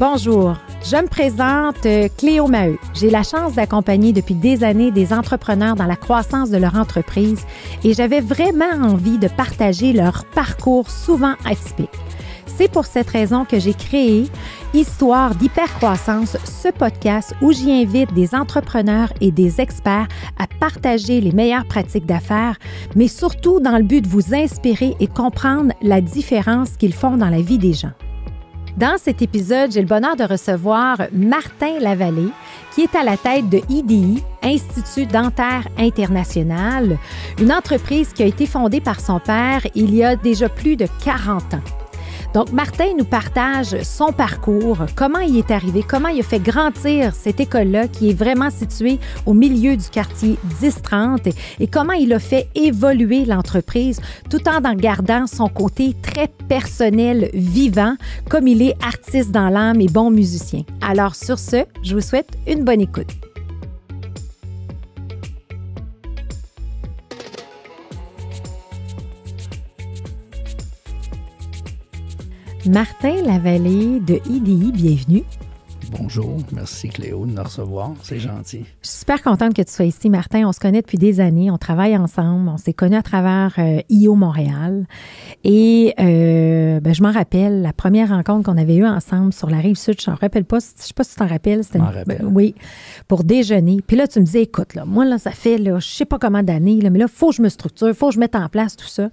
Bonjour, je me présente Cléo Maheu. J'ai la chance d'accompagner depuis des années des entrepreneurs dans la croissance de leur entreprise et j'avais vraiment envie de partager leur parcours souvent atypique. C'est pour cette raison que j'ai créé Histoire d'hypercroissance, ce podcast où j'y invite des entrepreneurs et des experts à partager les meilleures pratiques d'affaires, mais surtout dans le but de vous inspirer et comprendre la différence qu'ils font dans la vie des gens. Dans cet épisode, j'ai le bonheur de recevoir Martin Lavallée, qui est à la tête de IDI, Institut dentaire international, une entreprise qui a été fondée par son père il y a déjà plus de 40 ans. Donc, Martin nous partage son parcours, comment il est arrivé, comment il a fait grandir cette école-là qui est vraiment située au milieu du quartier 1030 et comment il a fait évoluer l'entreprise tout en gardant son côté très personnel, vivant, comme il est artiste dans l'âme et bon musicien. Alors, sur ce, je vous souhaite une bonne écoute. Martin Lavallée de IDI, bienvenue. Bonjour, merci Cléo de nous recevoir, c'est gentil. Je suis super contente que tu sois ici, Martin. On se connaît depuis des années, on travaille ensemble, on s'est connus à travers IO Montréal. Et je m'en rappelle, la première rencontre qu'on avait eue ensemble sur la Rive-Sud, je ne me rappelle pas, je ne sais pas si tu t'en rappelles. Je m'en rappelle. Oui, pour déjeuner. Puis là, tu me disais, écoute, là, moi, là, ça fait, là, je ne sais pas comment d'années, là, mais là, il faut que je me structure, il faut que je mette en place tout ça.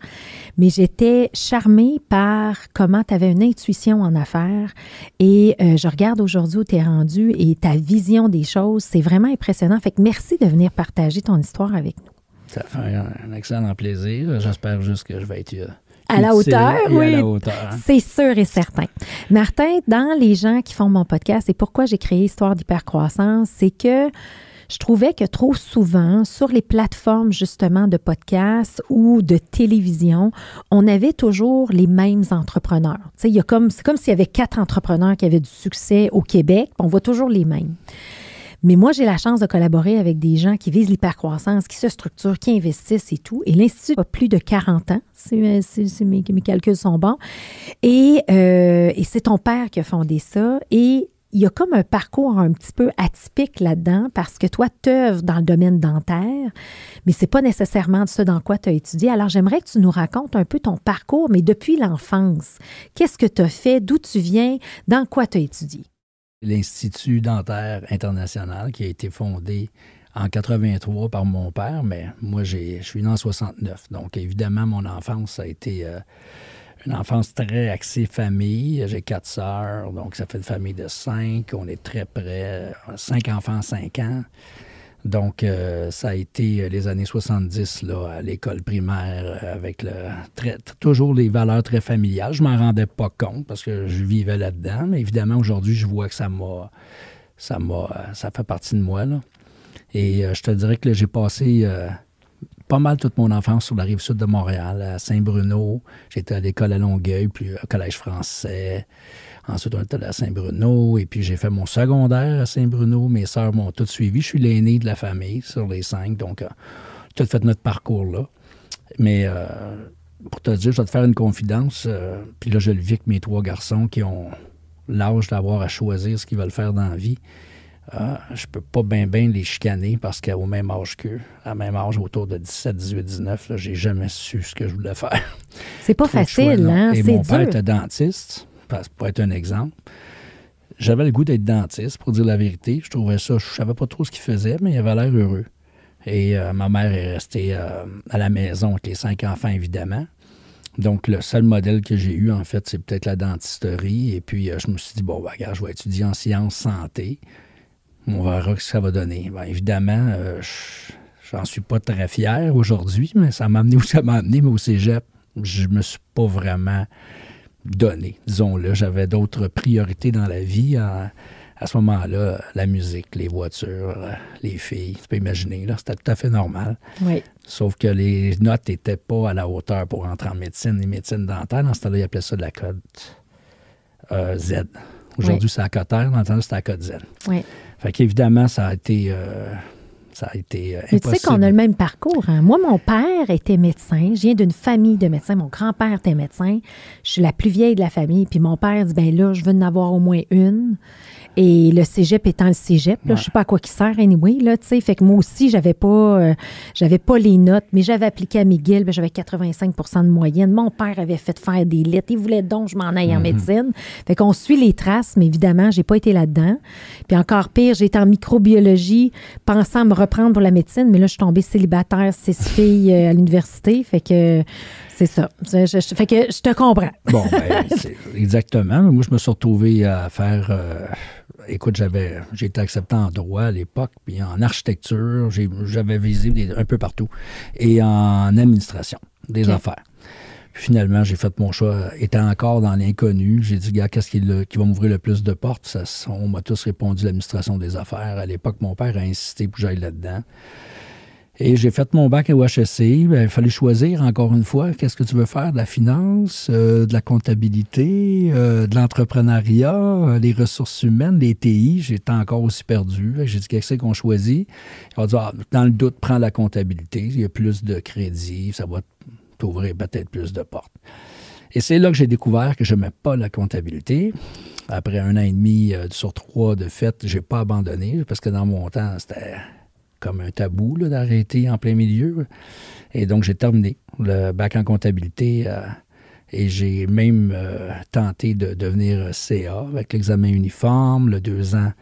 Mais j'étais charmée par comment tu avais une intuition en affaires. Et je regarde aujourd'hui où tu es rendu et ta vision des choses, c'est vraiment impressionnant. Fait que merci de venir partager ton histoire avec nous. Ça fait un excellent plaisir. J'espère juste que je vais être à la hauteur, oui. À la hauteur. C'est sûr et certain. Martin, dans les gens qui font mon podcast et pourquoi j'ai créé Histoire d'hypercroissance, c'est que je trouvais que trop souvent, sur les plateformes justement de podcast ou de télévision, on avait toujours les mêmes entrepreneurs. Tu sais, c'est comme s'il y avait 4 entrepreneurs qui avaient du succès au Québec, on voit toujours les mêmes. Mais moi, j'ai la chance de collaborer avec des gens qui visent l'hypercroissance, qui se structurent, qui investissent et tout. Et l'Institut a plus de 40 ans, si mes calculs sont bons. Et c'est ton père qui a fondé ça. Et il y a comme un parcours un petit peu atypique là-dedans parce que toi, tu œuvres dans le domaine dentaire, mais ce n'est pas nécessairement ce dans quoi tu as étudié. Alors, j'aimerais que tu nous racontes un peu ton parcours, mais depuis l'enfance. Qu'est-ce que tu as fait? D'où tu viens? Dans quoi tu as étudié? L'Institut dentaire international qui a été fondé en 83 par mon père, mais moi, je suis né en 69. Donc, évidemment, mon enfance, ça a été une enfance très axée famille. J'ai 4 sœurs, donc ça fait une famille de 5. On est très près, 5 enfants, 5 ans. Donc, ça a été les années 70 là, à l'école primaire avec toujours les valeurs très familiales. Je m'en rendais pas compte parce que je vivais là-dedans. Mais évidemment, aujourd'hui, je vois que ça fait partie de moi. Là. Et je te dirais que là, j'ai passé pas mal toute mon enfance sur la Rive-Sud de Montréal, à Saint-Bruno. J'étais à l'école à Longueuil, puis au collège français. Ensuite, on était à Saint-Bruno, et puis j'ai fait mon secondaire à Saint-Bruno. Mes sœurs m'ont toutes suivi. Je suis l'aîné de la famille sur les 5, donc tout fait notre parcours là. Mais pour te dire, je vais te faire une confidence, puis là, je le vis avec mes 3 garçons qui ont l'âge d'avoir à choisir ce qu'ils veulent faire dans la vie. Je peux pas bien les chicaner parce qu'au même âge qu'eux, à même âge, autour de 17, 18, 19, là, j'ai jamais su ce que je voulais faire. C'est pas facile, hein? Et c'est mon dur. père était dentiste, pour être un exemple. J'avais le goût d'être dentiste, pour dire la vérité. Je trouvais ça, je savais pas trop ce qu'il faisait, mais il avait l'air heureux. Et ma mère est restée à la maison avec les 5 enfants, évidemment. Donc, le seul modèle que j'ai eu, en fait, c'est peut-être la dentisterie. Et puis, je me suis dit, bon, regarde, je vais étudier en sciences santé. On verra ce que ça va donner. Bien, évidemment, j'en suis pas très fier aujourd'hui, mais ça m'a amené où ça m'a amené. Mais au cégep, je me suis pas vraiment donné, disons-le. J'avais d'autres priorités dans la vie. À ce moment-là, la musique, les voitures, les filles, tu peux imaginer, là, c'était tout à fait normal. Oui. Sauf que les notes n'étaient pas à la hauteur pour entrer en médecine et médecine dentaire. Dans ce temps-là, ils appelaient ça de la cote Z. Aujourd'hui, c'est la cote R. Dans le temps-là, c'était la cote Z. Oui. Fait qu'évidemment, ça a été Ça a été Mais impossible. tu sais qu'on a le même parcours. Hein? Moi, mon père était médecin. Je viens d'une famille de médecins. Mon grand-père était médecin. Je suis la plus vieille de la famille. Puis mon père dit, ben là, je veux en avoir au moins une. Et le cégep étant le cégep, là, je sais pas à quoi qui sert, anyway, là, tu sais. Fait que moi aussi, j'avais pas les notes, mais j'avais appliqué à McGill, ben, j'avais 85 de moyenne. Mon père avait fait faire des lettres. Il voulait donc que je m'en aille en médecine. Fait qu'on suit les traces, mais évidemment, j'ai pas été là-dedans. Puis encore pire, j'ai été en microbiologie, pensant me reprendre pour la médecine, mais là, je suis tombée célibataire, 6 filles à l'université. Fait que c'est ça. Fait que je te comprends. Bon, ben, c'est exactement. Moi, je me suis retrouvé à faire... écoute, j'ai été accepté en droit à l'époque, puis en architecture, j'avais visé un peu partout, et en administration des affaires. Puis finalement, j'ai fait mon choix, étant encore dans l'inconnu. J'ai dit, gars, qu'est-ce qui va m'ouvrir le plus de portes? On m'a tous répondu l'administration des affaires. À l'époque, mon père a insisté pour que j'aille là-dedans. Et j'ai fait mon bac à UHSC. Il fallait choisir, encore une fois, qu'est-ce que tu veux faire? De la finance, de la comptabilité, de l'entrepreneuriat, les ressources humaines, les TI. J'étais encore aussi perdu. J'ai dit, qu'est-ce qu'on choisit? Il va dire, dans le doute, prends la comptabilité. Il y a plus de crédit. Ça va t'ouvrir peut-être plus de portes. Et c'est là que j'ai découvert que je n'aimais pas la comptabilité. Après 1 an et demi sur 3 de fait, je n'ai pas abandonné parce que dans mon temps, c'était comme un tabou là, d'arrêter en plein milieu. Et donc, j'ai terminé le bac en comptabilité et j'ai même tenté de devenir CA avec l'examen uniforme, le 2 ans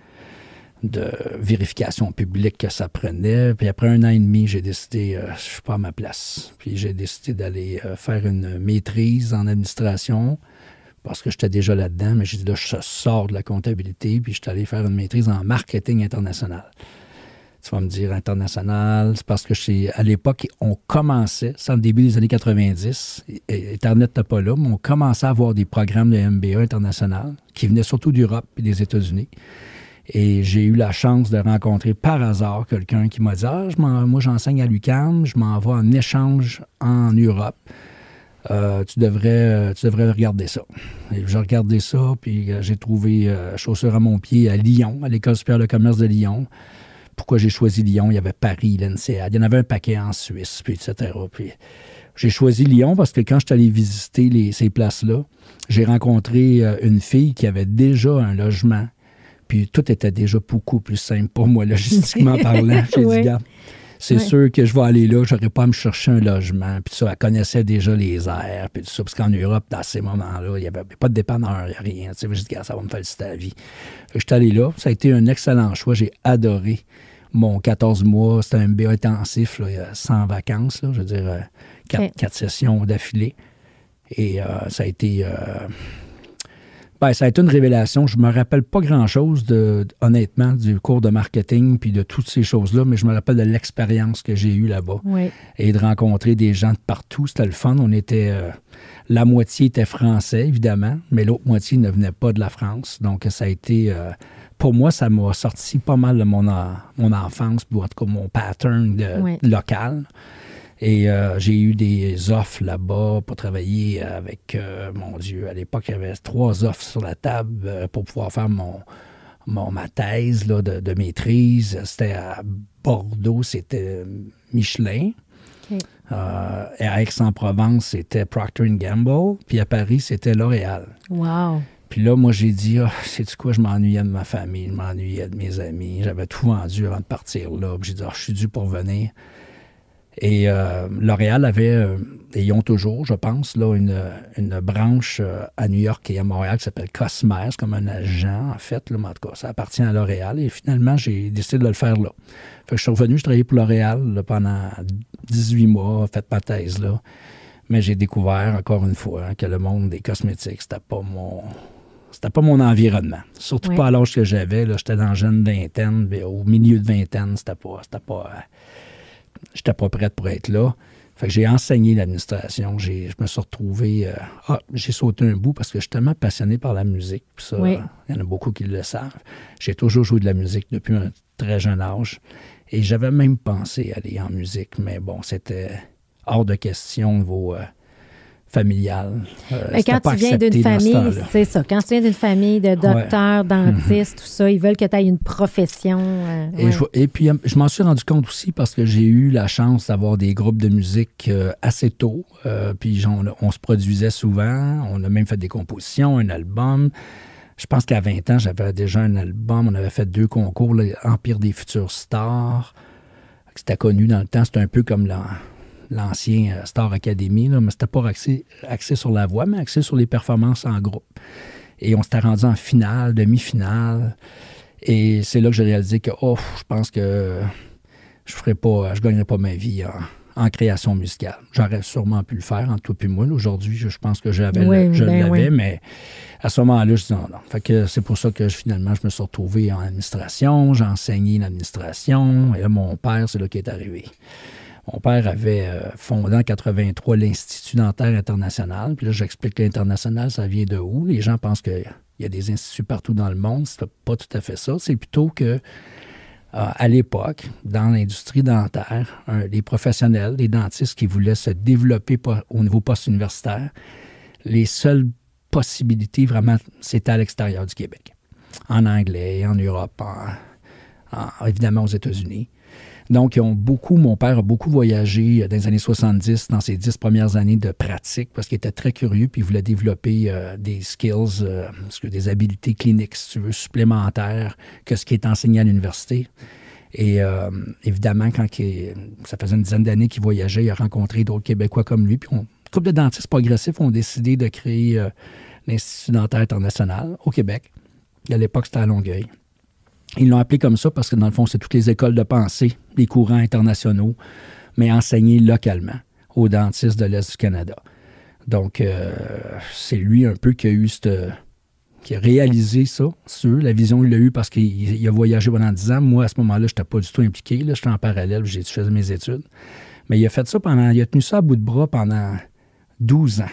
de vérification publique que ça prenait. Puis après 1 an et demi, j'ai décidé, je ne suis pas à ma place. Puis j'ai décidé d'aller faire une maîtrise en administration parce que j'étais déjà là-dedans, mais j'ai dit, là, je sors de la comptabilité, puis je suis allé faire une maîtrise en marketing international. Tu vas me dire international, c'est parce que à l'époque, on commençait, c'est au début des années 90, Internet n'était pas là, mais on commençait à avoir des programmes de MBA international qui venaient surtout d'Europe et des États-Unis. Et j'ai eu la chance de rencontrer par hasard quelqu'un qui m'a dit « moi, j'enseigne à l'UQAM, je m'en vais en échange en Europe. Tu devrais regarder ça. » Et j'ai regardé ça, puis j'ai trouvé chaussure à mon pied à Lyon, à l'École supérieure de commerce de Lyon. Pourquoi j'ai choisi Lyon? Il y avait Paris, l'NCA. Il y en avait un paquet en Suisse, puis etc. Puis j'ai choisi Lyon parce que quand je suis allé visiter ces places-là, j'ai rencontré une fille qui avait déjà un logement. Puis tout était déjà beaucoup plus simple pour moi, logistiquement parlant. J'ai dit, regarde, c'est sûr que je vais aller là, je n'aurais pas à me chercher un logement. Puis ça, elle connaissait déjà les airs, puis tout ça. Parce qu'en Europe, dans ces moments-là, il n'y avait pas de dépanneur, il n'y a rien. Tu sais, j'ai dit, regarde, ça va me faciliter la vie. Fait que je suis allé là. Ça a été un excellent choix. J'ai adoré mon 14 mois. C'était un MBA intensif, là, sans vacances, là, je veux dire, 4 sessions d'affilée. Et ça a été... ça a été une révélation. Je me rappelle pas grand-chose, honnêtement, du cours de marketing puis de toutes ces choses-là, mais je me rappelle de l'expérience que j'ai eue là-bas. Oui. Et de rencontrer des gens de partout. C'était le fun. On était... la moitié était français, évidemment, mais l'autre moitié ne venait pas de la France. Donc, ça a été... pour moi, ça m'a sorti pas mal de mon enfance, ou en tout cas mon pattern local. Et j'ai eu des offres là-bas pour travailler avec, mon Dieu, à l'époque, il y avait 3 offres sur la table pour pouvoir faire ma thèse là, de maîtrise. C'était à Bordeaux, c'était Michelin. Okay. Et à Aix-en-Provence, c'était Procter & Gamble. Puis à Paris, c'était L'Oréal. Wow! Puis là, moi, j'ai dit, sais-tu quoi, je m'ennuyais de ma famille, je m'ennuyais de mes amis. J'avais tout vendu avant de partir là. Puis j'ai dit, je suis dû pour venir. Et L'Oréal avait, et ils ont toujours, je pense, là, une branche à New York et à Montréal qui s'appelle Cosmère, c'est comme un agent, en fait, là, mais en tout cas, ça appartient à L'Oréal. Et finalement, j'ai décidé de le faire là. Fait que je suis revenu, je travaillais pour L'Oréal là, pendant 18 mois, fait ma thèse là. Mais j'ai découvert, encore une fois, que le monde des cosmétiques, c'était pas mon environnement. Surtout pas à l'âge que j'avais. Là, j'étais dans la jeune vingtaine, mais au milieu de vingtaine, j'étais pas prête pour être là. Fait que j'ai enseigné l'administration. Je me suis retrouvé... j'ai sauté un bout parce que je suis tellement passionné par la musique. Puis ça, il y en a beaucoup qui le savent. J'ai toujours joué de la musique depuis un très jeune âge. Et j'avais même pensé aller en musique. Mais bon, c'était hors de question niveau familial. Quand tu viens d'une famille, c'est ça. Quand tu viens d'une famille de docteurs, dentistes, tout ça, ils veulent que tu aies une profession. Et puis, je m'en suis rendu compte aussi parce que j'ai eu la chance d'avoir des groupes de musique assez tôt. Puis, on se produisait souvent. On a même fait des compositions, un album. Je pense qu'à 20 ans, j'avais déjà un album. On avait fait 2 concours, l'Empire des futures stars. C'était connu dans le temps. C'était un peu comme l'ancien Star Academy, là, mais c'était pas axé sur la voix, mais axé sur les performances en groupe. Et on s'était rendu en finale, demi-finale. Et c'est là que j'ai réalisé que, je pense que je gagnerais pas ma vie en création musicale. J'aurais sûrement pu le faire entre toi et moi. Aujourd'hui, je pense que je l'avais, mais à ce moment-là, je disais non. Fait que c'est pour ça que finalement, je me suis retrouvé en administration. J'ai enseigné l'administration. Et là, mon père, c'est là qu'il est arrivé. Mon père avait fondé en 83 l'Institut dentaire international. Puis là, j'explique que l'international, ça vient de où? Les gens pensent qu'il y a des instituts partout dans le monde. C'est pas tout à fait ça. C'est plutôt que, à l'époque, dans l'industrie dentaire, les professionnels, les dentistes qui voulaient se développer au niveau post-universitaire, les seules possibilités, vraiment, c'était à l'extérieur du Québec. En anglais, en Europe, évidemment aux États-Unis. Donc, mon père a beaucoup voyagé dans les années 70, dans ses 10 premières années de pratique, parce qu'il était très curieux, puis il voulait développer des skills, des habiletés cliniques, si tu veux, supplémentaires que ce qui est enseigné à l'université. Et évidemment, ça faisait une dizaine d'années qu'il voyageait, il a rencontré d'autres Québécois comme lui, puis un couple de dentistes progressifs ont décidé de créer l'Institut dentaire international au Québec. À l'époque, c'était à Longueuil. Ils l'ont appelé comme ça parce que, dans le fond, c'est toutes les écoles de pensée, les courants internationaux, mais enseignés localement aux dentistes de l'Est du Canada. Donc, c'est lui un peu qui a réalisé ça, la vision, il l'a eue parce qu'il a voyagé pendant 10 ans. Moi, à ce moment-là, je n'étais pas du tout impliqué. Là, j'étais en parallèle, je faisais mes études. Mais il a fait ça il a tenu ça à bout de bras pendant 12 ans.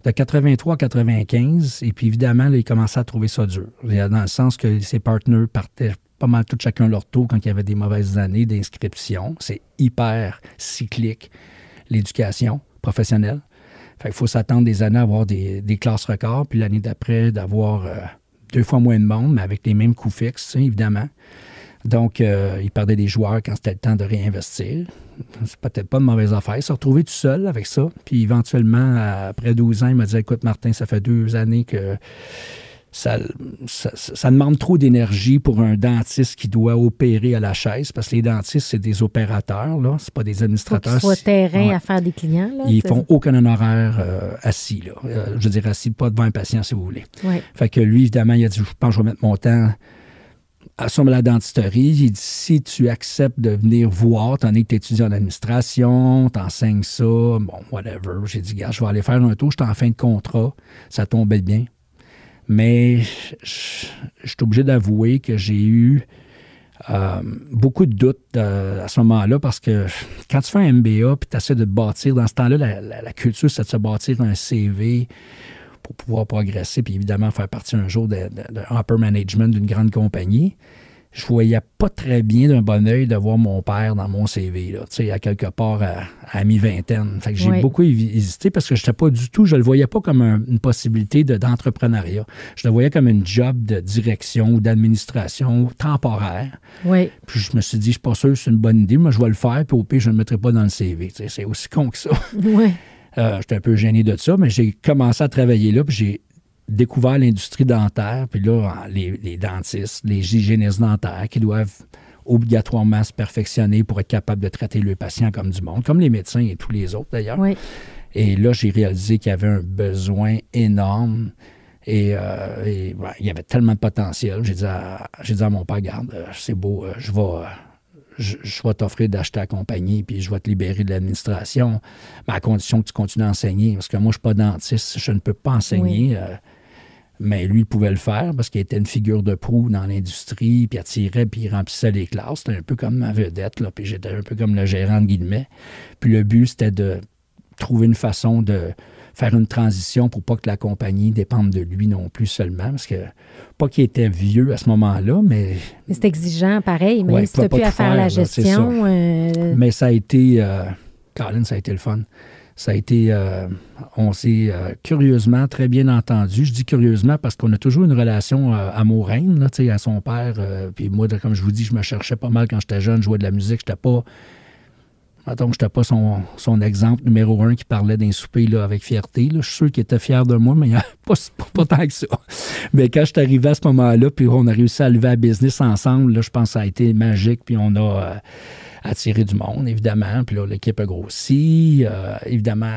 De 83 à 95, et puis évidemment, là, il commençait à trouver ça dur. Dans le sens que ses partenaires partaient pas mal tout chacun leur tour quand il y avait des mauvaises années d'inscription. C'est hyper cyclique, l'éducation professionnelle. Fait qu'il faut s'attendre des années à avoir des classes records, puis l'année d'après, d'avoir 2 fois moins de monde, mais avec les mêmes coûts fixes, évidemment. Donc, il perdait des joueurs quand c'était le temps de réinvestir. C'est peut-être pas une mauvaise affaire. Il s'est retrouvé tout seul avec ça. Puis éventuellement, après 12 ans, il m'a dit « Écoute, Martin, ça fait 2 années que ça demande trop d'énergie pour un dentiste qui doit opérer à la chaise. » Parce que les dentistes, c'est des opérateurs, là. C'est pas des administrateurs. Faut qu'ils soient terrain à faire des clients, là. Ils font aucun honoraire assis, là. Je veux dire, assis, pas devant un patient, si vous voulez. Ouais. Fait que lui, évidemment, il a dit « Je pense que je vais mettre mon temps sur la dentisterie. » Il dit, si tu acceptes de venir voir, t'en es que tu étudies en administration, t'enseignes ça, bon, whatever. J'ai dit, gars, je vais aller faire un tour, j'étais en fin de contrat, ça tombait bien. Mais je suis obligé d'avouer que j'ai eu beaucoup de doutes à ce moment-là, parce que quand tu fais un MBA puis tu essaies de te bâtir, dans ce temps-là, la culture, c'est de se bâtir un CV pour pouvoir progresser, puis évidemment faire partie un jour de upper management d'une grande compagnie. Je voyais pas très bien d'un bon œil de voir mon père dans mon CV, là, tu sais, à quelque part à mi-vingtaine. Fait que j'ai beaucoup hésité parce que je le voyais pas comme une possibilité d'entrepreneuriat. Je le voyais comme une job de direction ou d'administration temporaire. Oui. Puis je me suis dit, je suis pas sûr que c'est une bonne idée, mais je vais le faire, puis au pire, je ne le mettrai pas dans le CV. Tu sais, c'est aussi con que ça. Oui. J'étais un peu gêné de ça, mais j'ai commencé à travailler là, puis j'ai découvert l'industrie dentaire, puis là, les dentistes, les hygiénistes dentaires qui doivent obligatoirement se perfectionner pour être capables de traiter leurs patients comme du monde, comme les médecins et tous les autres d'ailleurs. Oui. Et là, j'ai réalisé qu'il y avait un besoin énorme et il y avait tellement de potentiel. J'ai dit à mon père, regarde, c'est beau, je vais t'offrir d'acheter la compagnie, puis je vais te libérer de l'administration, mais à condition que tu continues à enseigner. Parce que moi, je ne suis pas dentiste, je ne peux pas enseigner. Oui. Mais lui, il pouvait le faire parce qu'il était une figure de proue dans l'industrie, puis il attirait, puis il remplissait les classes. C'était un peu comme ma vedette, là, puis j'étais un peu comme le gérant de guillemets. Puis le but, c'était de trouver une façon de faire une transition pour pas que la compagnie dépende de lui non plus seulement, parce que pas qu'il était vieux à ce moment-là, mais c'est exigeant, pareil, mais si tu n'as plus à faire la gestion... Mais ça a été... Caroline, ça a été le fun. Ça a été, on s'est curieusement très bien entendu. Je dis curieusement parce qu'on a toujours une relation amoureuse, là, tu sais, à son père. Puis moi, comme je vous dis, je me cherchais pas mal quand j'étais jeune, je jouais de la musique. J'étais pas son exemple numéro 1 qui parlait d'un souper là, avec fierté. Là. Je suis sûr qu'il était fier de moi, mais il n'y a pas tant que ça. Mais quand je suis arrivé à ce moment-là, puis on a réussi à lever la business ensemble, là, je pense que ça a été magique. Puis on a attiré du monde, évidemment. Puis là, l'équipe a grossi. Évidemment,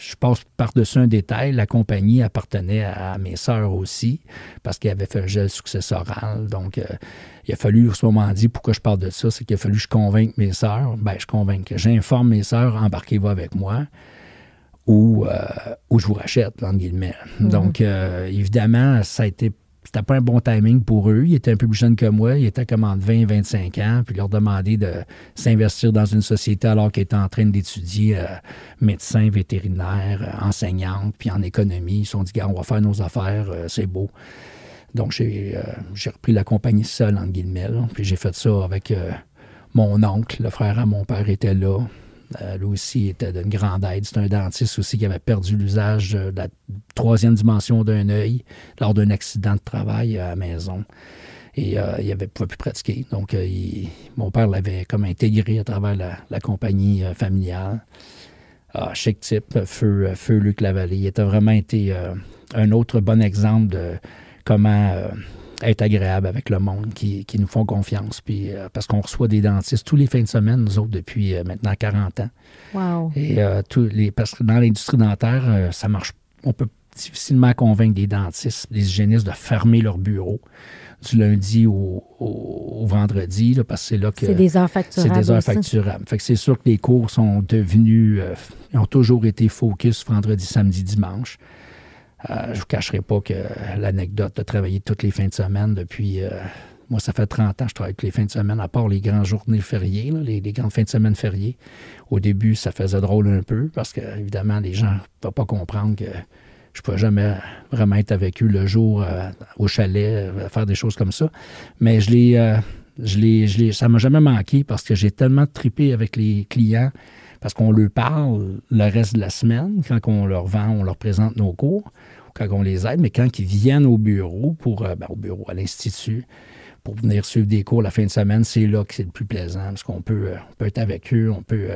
je passe par-dessus un détail. La compagnie appartenait à mes sœurs aussi, parce qu'ils avaient fait un gel successoral. Donc, il a fallu, à ce moment-là, pourquoi je parle de ça, c'est qu'il a fallu que je convainque mes sœurs. J'informe mes sœurs, embarquez-vous avec moi, ou je vous rachète, entre guillemets. Mm-hmm. Donc, évidemment, c'était pas un bon timing pour eux. Ils étaient un peu plus jeunes que moi. Ils étaient comme entre 20 et 25 ans. Puis leur demander de s'investir dans une société alors qu'ils étaient en train d'étudier médecin, vétérinaire, enseignante, puis en économie. Ils se sont dit, on va faire nos affaires, c'est beau. Donc, j'ai repris la compagnie seule, entre guillemets. Là. Puis j'ai fait ça avec mon oncle. Le frère à mon père était là. Lui aussi était d'une grande aide. C'est un dentiste aussi qui avait perdu l'usage de la 3e dimension d'un œil lors d'un accident de travail à la maison. Et il ne pouvait plus pratiquer. Donc, mon père l'avait comme intégré à travers la compagnie familiale. Chic type, feu Luc Lavallée. Il a vraiment été un autre bon exemple de comment être agréable avec le monde qui nous font confiance. Puis, parce qu'on reçoit des dentistes tous les fins de semaine, nous autres, depuis maintenant 40 ans. Wow. Et parce que dans l'industrie dentaire, ça marche. On peut difficilement convaincre des dentistes, des hygiénistes de fermer leur bureau du lundi au vendredi, là, parce que c'est là que... C'est des heures facturables. C'est des heures facturables. Fait que c'est sûr que les cours sont devenus... ils ont toujours été focus vendredi, samedi, dimanche. Je ne vous cacherai pas que l'anecdote de travailler toutes les fins de semaine depuis... moi, ça fait 30 ans que je travaille toutes les fins de semaine, à part les grandes journées fériées, là, les grandes fins de semaine fériées. Au début, ça faisait drôle un peu parce que, évidemment, les gens ne peuvent pas comprendre que je ne pouvais jamais vraiment être avec eux le jour au chalet, faire des choses comme ça. Mais ça ne m'a jamais manqué parce que j'ai tellement trippé avec les clients parce qu'on leur parle le reste de la semaine, quand on leur vend, on leur présente nos cours, quand on les aide, mais quand ils viennent au bureau, à l'Institut, pour venir suivre des cours la fin de semaine, c'est là que c'est le plus plaisant, parce qu'on peut être avec eux, on peut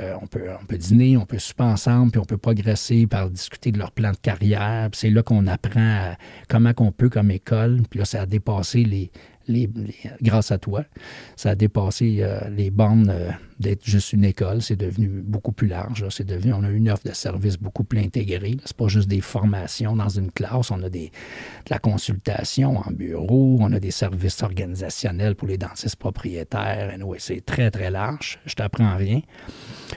dîner, on peut souper ensemble, puis on peut progresser par discuter de leur plan de carrière, puis c'est là qu'on apprend comment qu'on peut comme école, puis là, ça a dépassé grâce à toi, ça a dépassé les bornes d'être juste une école. C'est devenu beaucoup plus large. On a une offre de services beaucoup plus intégrée. C'est pas juste des formations dans une classe. On a de la consultation en bureau. On a des services organisationnels pour les dentistes propriétaires. Anyway, c'est très, très large. Je t'apprends rien.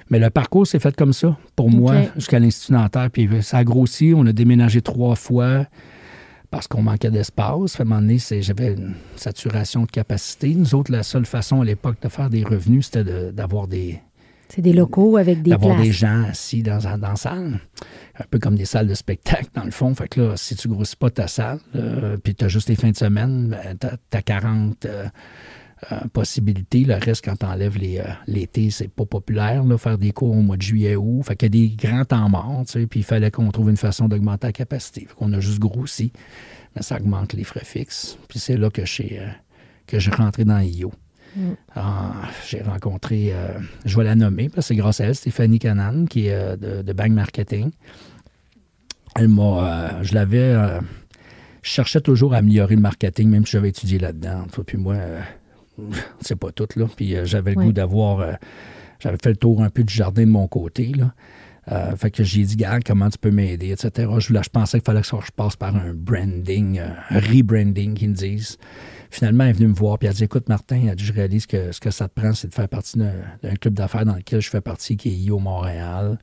Mais le parcours s'est fait comme ça pour moi jusqu'à l'Institut dentaire. Puis ça a grossi. On a déménagé 3 fois. Parce qu'on manquait d'espace. À un moment donné, j'avais une saturation de capacité. Nous autres, la seule façon à l'époque de faire des revenus, c'était d'avoir des... C'est des locaux avec des d'avoir places. Des gens assis dans la salle. Un peu comme des salles de spectacle, dans le fond. Fait que là, si tu grossis pas ta salle, puis tu as juste les fins de semaine, tu as 40... possibilités. Le reste, quand tu enlèves l'été, c'est pas populaire, là, faire des cours au mois de juillet, août. Fait qu'il y a des grands temps morts, tu sais, puis il fallait qu'on trouve une façon d'augmenter la capacité. Fait qu'on a juste grossi, mais ça augmente les frais fixes. Puis c'est là que j'ai rentré dans IO. J'ai rencontré, je vais la nommer, parce que c'est grâce à elle, Stéphanie Canan, qui est de Bang Marketing. Elle m'a, je cherchais toujours à améliorer le marketing, même si j'avais étudié là-dedans. Toi puis moi, c'est pas tout, là. Puis j'avais le goût d'avoir... j'avais fait le tour un peu du jardin de mon côté, là. Fait que j'ai dit, gars, comment tu peux m'aider, etc. Je pensais qu'il fallait que je passe par un branding, un rebranding, qu'ils me disent. Finalement, elle est venue me voir, puis elle a dit, écoute, Martin, elle a dit, je réalise que ce que ça te prend, c'est de faire partie d'un club d'affaires dans lequel je fais partie, qui est IO Montréal.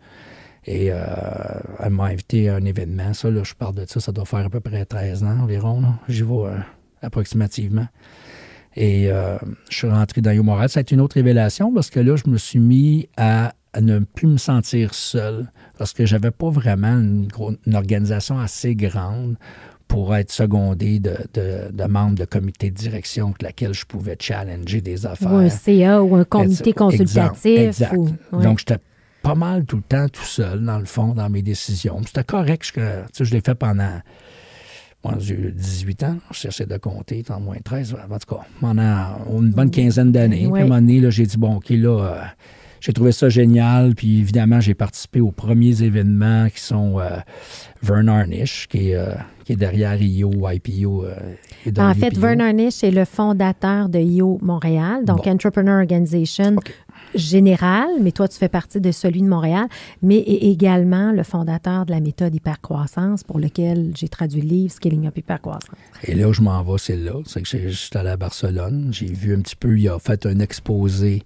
Et elle m'a invité à un événement. Ça, là, je parle de ça, ça doit faire à peu près 13 ans environ, là. J'y vais approximativement. Et je suis rentré dans IO Montréal. Ça a été une autre révélation parce que là, je me suis mis à ne plus me sentir seul parce que j'avais pas vraiment une organisation assez grande pour être secondé de membres de comité de direction avec laquelle je pouvais challenger des affaires. Ou un CA ou un comité consultatif. Exact. Ouais. Donc, j'étais pas mal tout le temps tout seul, dans le fond, dans mes décisions. C'était correct. Je l'ai fait pendant... Moi, j'ai eu 18 ans. Je cherchais de compter, en moins 13. En tout cas, pendant une bonne quinzaine d'années. Oui. Puis à un moment donné, là, j'ai dit, bon, OK, là, j'ai trouvé ça génial. Puis évidemment, j'ai participé aux premiers événements qui sont Vern Harnish, qui est derrière IO, IPO. En fait, Vern Harnish est le fondateur de IO Montréal, donc Entrepreneur Organization générale, mais toi, tu fais partie de celui de Montréal, mais également le fondateur de la méthode hypercroissance pour lequel j'ai traduit le livre Scaling Up Hypercroissance. Et là où je m'en vais, c'est là. C'est que je suis allé à Barcelone. J'ai vu un petit peu, il a fait un exposé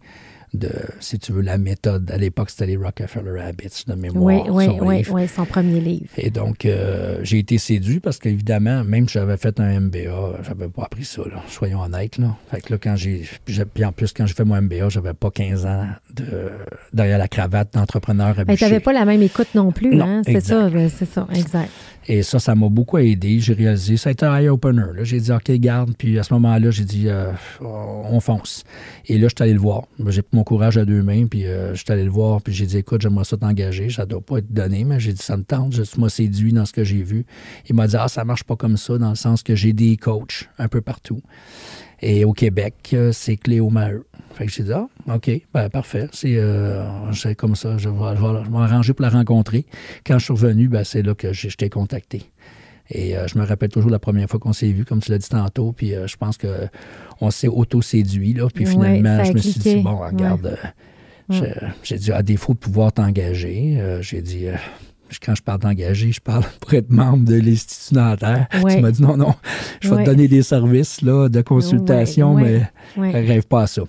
de, si tu veux, la méthode. À l'époque, c'était les Rockefeller Habits de mémoire. Oui, son premier livre. Et donc, j'ai été séduit parce qu'évidemment, même si j'avais fait un MBA, j'avais pas appris ça, là, soyons honnêtes. Là. Fait que là, puis en plus, quand j'ai fait mon MBA, j'avais pas 15 ans derrière la cravate d'entrepreneur habitué. Tu n'avais pas la même écoute non plus, non, hein? C'est ça, exact. Et ça m'a beaucoup aidé. J'ai réalisé, ça a été un eye-opener. Là. J'ai dit, OK, garde. Puis à ce moment-là, j'ai dit, on fonce. Et là, je suis allé le voir. J'ai pris mon courage à deux mains, puis je suis allé le voir. Puis j'ai dit, écoute, j'aimerais ça t'engager. Ça ne doit pas être donné, mais j'ai dit, ça me tente. Tu m'as séduit dans ce que j'ai vu. Il m'a dit, ça ne marche pas comme ça, dans le sens que j'ai des coachs un peu partout. Et au Québec, c'est Cléo Maheu. Fait que j'ai dit, OK, parfait. C'est comme ça, je vais m'arranger pour la rencontrer. Quand je suis revenu, c'est là que je t'ai contacté. Et je me rappelle toujours la première fois qu'on s'est vu, comme tu l'as dit tantôt, puis je pense qu'on s'est auto-séduit, là. Puis finalement, je me suis dit, bon, regarde, j'ai dit, à défaut de pouvoir t'engager, j'ai dit... Quand je parle d'engager, je parle pour être membre de l'Institut dentaire. Tu m'as dit non, je vais te donner des services là, de consultation, mais rêve pas à ça.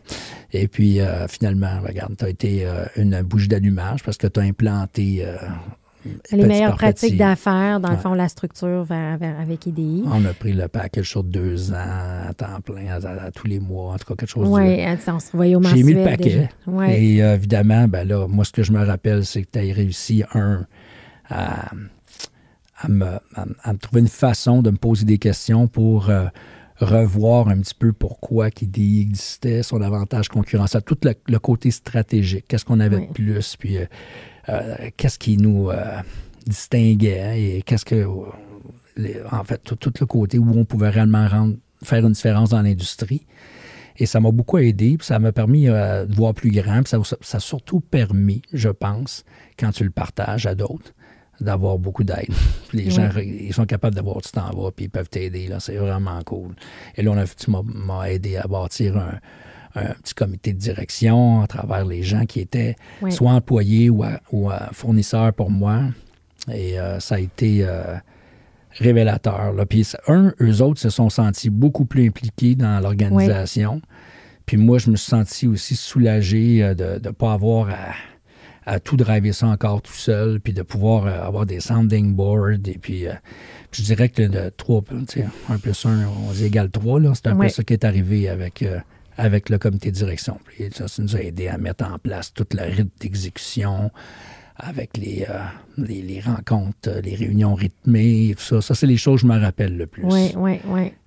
Et puis, finalement, regarde, tu as été une bougie d'allumage parce que tu as implanté... les meilleures pratiques d'affaires, dans le fond, la structure avec IDI. On a pris le package sur 2 ans, à temps plein, à tous les mois, en tout cas, quelque chose Oui, on se voyait au mensuel. J'ai mis le paquet. Et évidemment, là, moi, ce que je me rappelle, c'est que tu as réussi, à me trouver une façon de me poser des questions pour revoir un petit peu pourquoi KIDI existait, son avantage concurrentiel, tout le côté stratégique, qu'est-ce qu'on avait de plus, puis qu'est-ce qui nous distinguait et qu'est-ce que, en fait, tout le côté où on pouvait réellement faire une différence dans l'industrie. Et ça m'a beaucoup aidé, puis ça m'a permis de voir plus grand, puis ça a surtout permis, je pense, quand tu le partages à d'autres, d'avoir beaucoup d'aide. Les gens, ils sont capables de voir où tu t'en vas, puis ils peuvent t'aider. Là, c'est vraiment cool. Et là, tu m'as aidé à bâtir un petit comité de direction à travers les gens qui étaient soit employés ou fournisseurs pour moi. Et ça a été révélateur. Là. Puis eux autres se sont sentis beaucoup plus impliqués dans l'organisation. Puis moi, je me suis senti aussi soulagé de ne pas avoir à tout driver ça encore tout seul, puis de pouvoir avoir des sounding boards. Et puis, je dirais que le 3, 1 plus 1, on dit égale 3, là, c'est un peu ça qui est arrivé avec le comité de direction. Puis, ça nous a aidé à mettre en place toute la rythme d'exécution avec les rencontres, les réunions rythmées, tout ça. Ça, c'est les choses que je me rappelle le plus. Oui.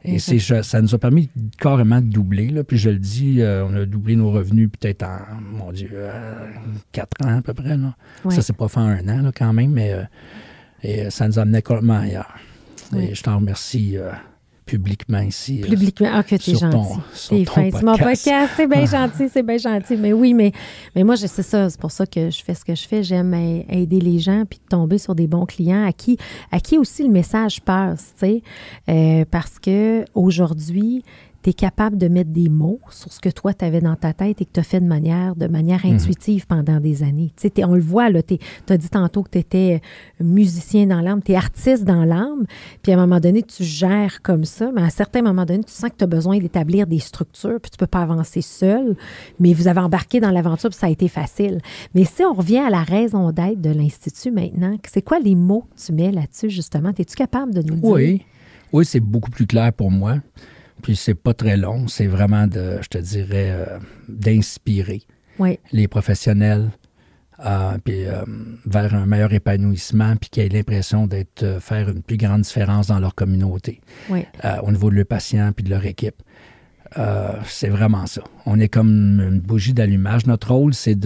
Et ça nous a permis carrément de doubler. Là, puis je le dis, on a doublé nos revenus peut-être en, 4 ans à peu près. Là. Ça, c'est pas fait en 1 an là, quand même, mais et ça nous a amené complètement ailleurs. Et je t'en remercie publiquement ici. Publiquement, que t'es gentil. T'es fin. C'est mon podcast, c'est bien gentil. Mais oui, mais moi, c'est ça. C'est pour ça que je fais ce que je fais. J'aime aider les gens puis tomber sur des bons clients à qui aussi le message passe, tu sais. Parce que aujourd'hui, tu es capable de mettre des mots sur ce que toi, tu avais dans ta tête et que tu as fait de manière intuitive pendant des années. Tu sais, on le voit, tu as dit tantôt que tu étais musicien dans l'âme, tu es artiste dans l'âme, puis à un moment donné, tu gères comme ça, mais à un certain moment donné, tu sens que tu as besoin d'établir des structures, puis tu peux pas avancer seul, mais vous avez embarqué dans l'aventure, puis ça a été facile. Mais si on revient à la raison d'être de l'Institut maintenant, c'est quoi les mots que tu mets là-dessus, justement? Es-tu capable de nous le dire? Oui, c'est beaucoup plus clair pour moi. Puis c'est pas très long, c'est vraiment d'inspirer les professionnels vers un meilleur épanouissement, puis qu'ils aient l'impression faire une plus grande différence dans leur communauté, au niveau de leurs patients puis de leur équipe. C'est vraiment ça. On est comme une bougie d'allumage. Notre rôle, c'est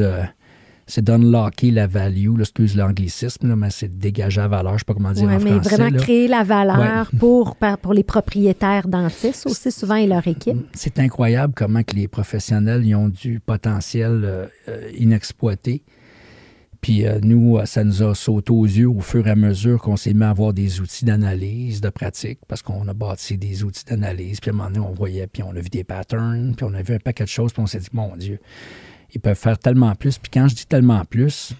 c'est d'unlocker la value, là, excuse l'anglicisme, là, mais c'est de dégager la valeur, je ne sais pas comment dire en français. Mais vraiment là. créer la valeur pour les propriétaires dentistes aussi souvent et leur équipe. C'est incroyable comment que les professionnels ils ont du potentiel inexploité. Puis nous, ça nous a sauté aux yeux au fur et à mesure qu'on s'est mis à avoir des outils d'analyse, de pratique, parce qu'on a bâti des outils d'analyse. Puis à un moment donné, on voyait, puis on a vu des patterns, puis on a vu un paquet de choses, puis on s'est dit, mon Dieu, ils peuvent faire tellement plus. Puis quand je dis tellement plus,